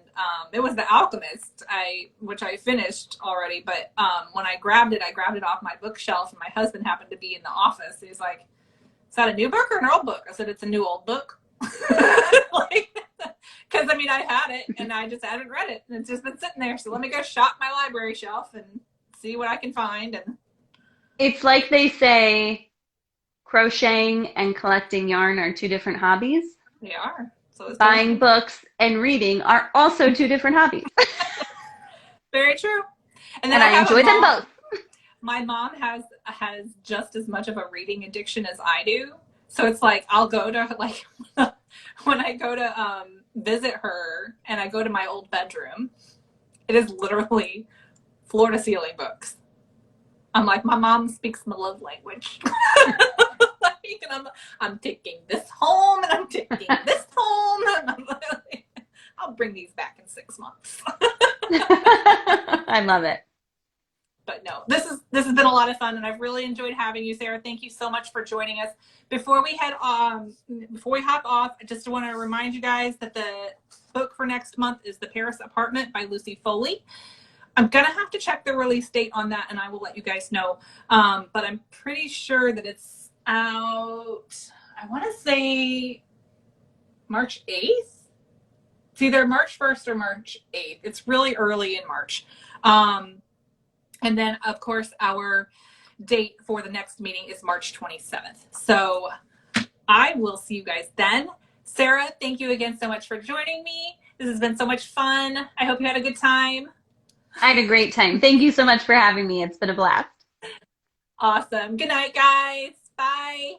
it was The Alchemist, which I finished already. But when I grabbed it off my bookshelf, and my husband happened to be in the office. He's like, "Is that a new book or an old book?" I said, "It's a new old book." Because I mean, I had it and I just hadn't read it, and it's just been sitting there. So let me go shop my library shelf and see what I can find. And it's like they say, crocheting and collecting yarn are 2 different hobbies. They are. So buying books and reading are also 2 different hobbies. Very true. And then I enjoy them both. My mom has just as much of a reading addiction as I do. So it's like, I'll go to, like, when I go to visit her and I go to my old bedroom, it is literally floor to ceiling books. I'm like, my mom speaks my love language. And I'm taking this home and I'm taking this home. And I'm like, I'll bring these back in 6 months. I love it. But no, this has been a lot of fun, and I've really enjoyed having you, Sarah. Thank you so much for joining us. Before we hop off, I just want to remind you guys that the book for next month is The Paris Apartment by Lucy Foley. I'm gonna have to check the release date on that, and I will let you guys know. But I'm pretty sure that it's out, I want to say March 8th. It's either March 1st or March 8th. It's really early in March. And then, of course, our date for the next meeting is March 27th. So I will see you guys then. Sarah, thank you again so much for joining me. This has been so much fun. I hope you had a good time. I had a great time. Thank you so much for having me. It's been a blast. Awesome. Good night, guys. Bye.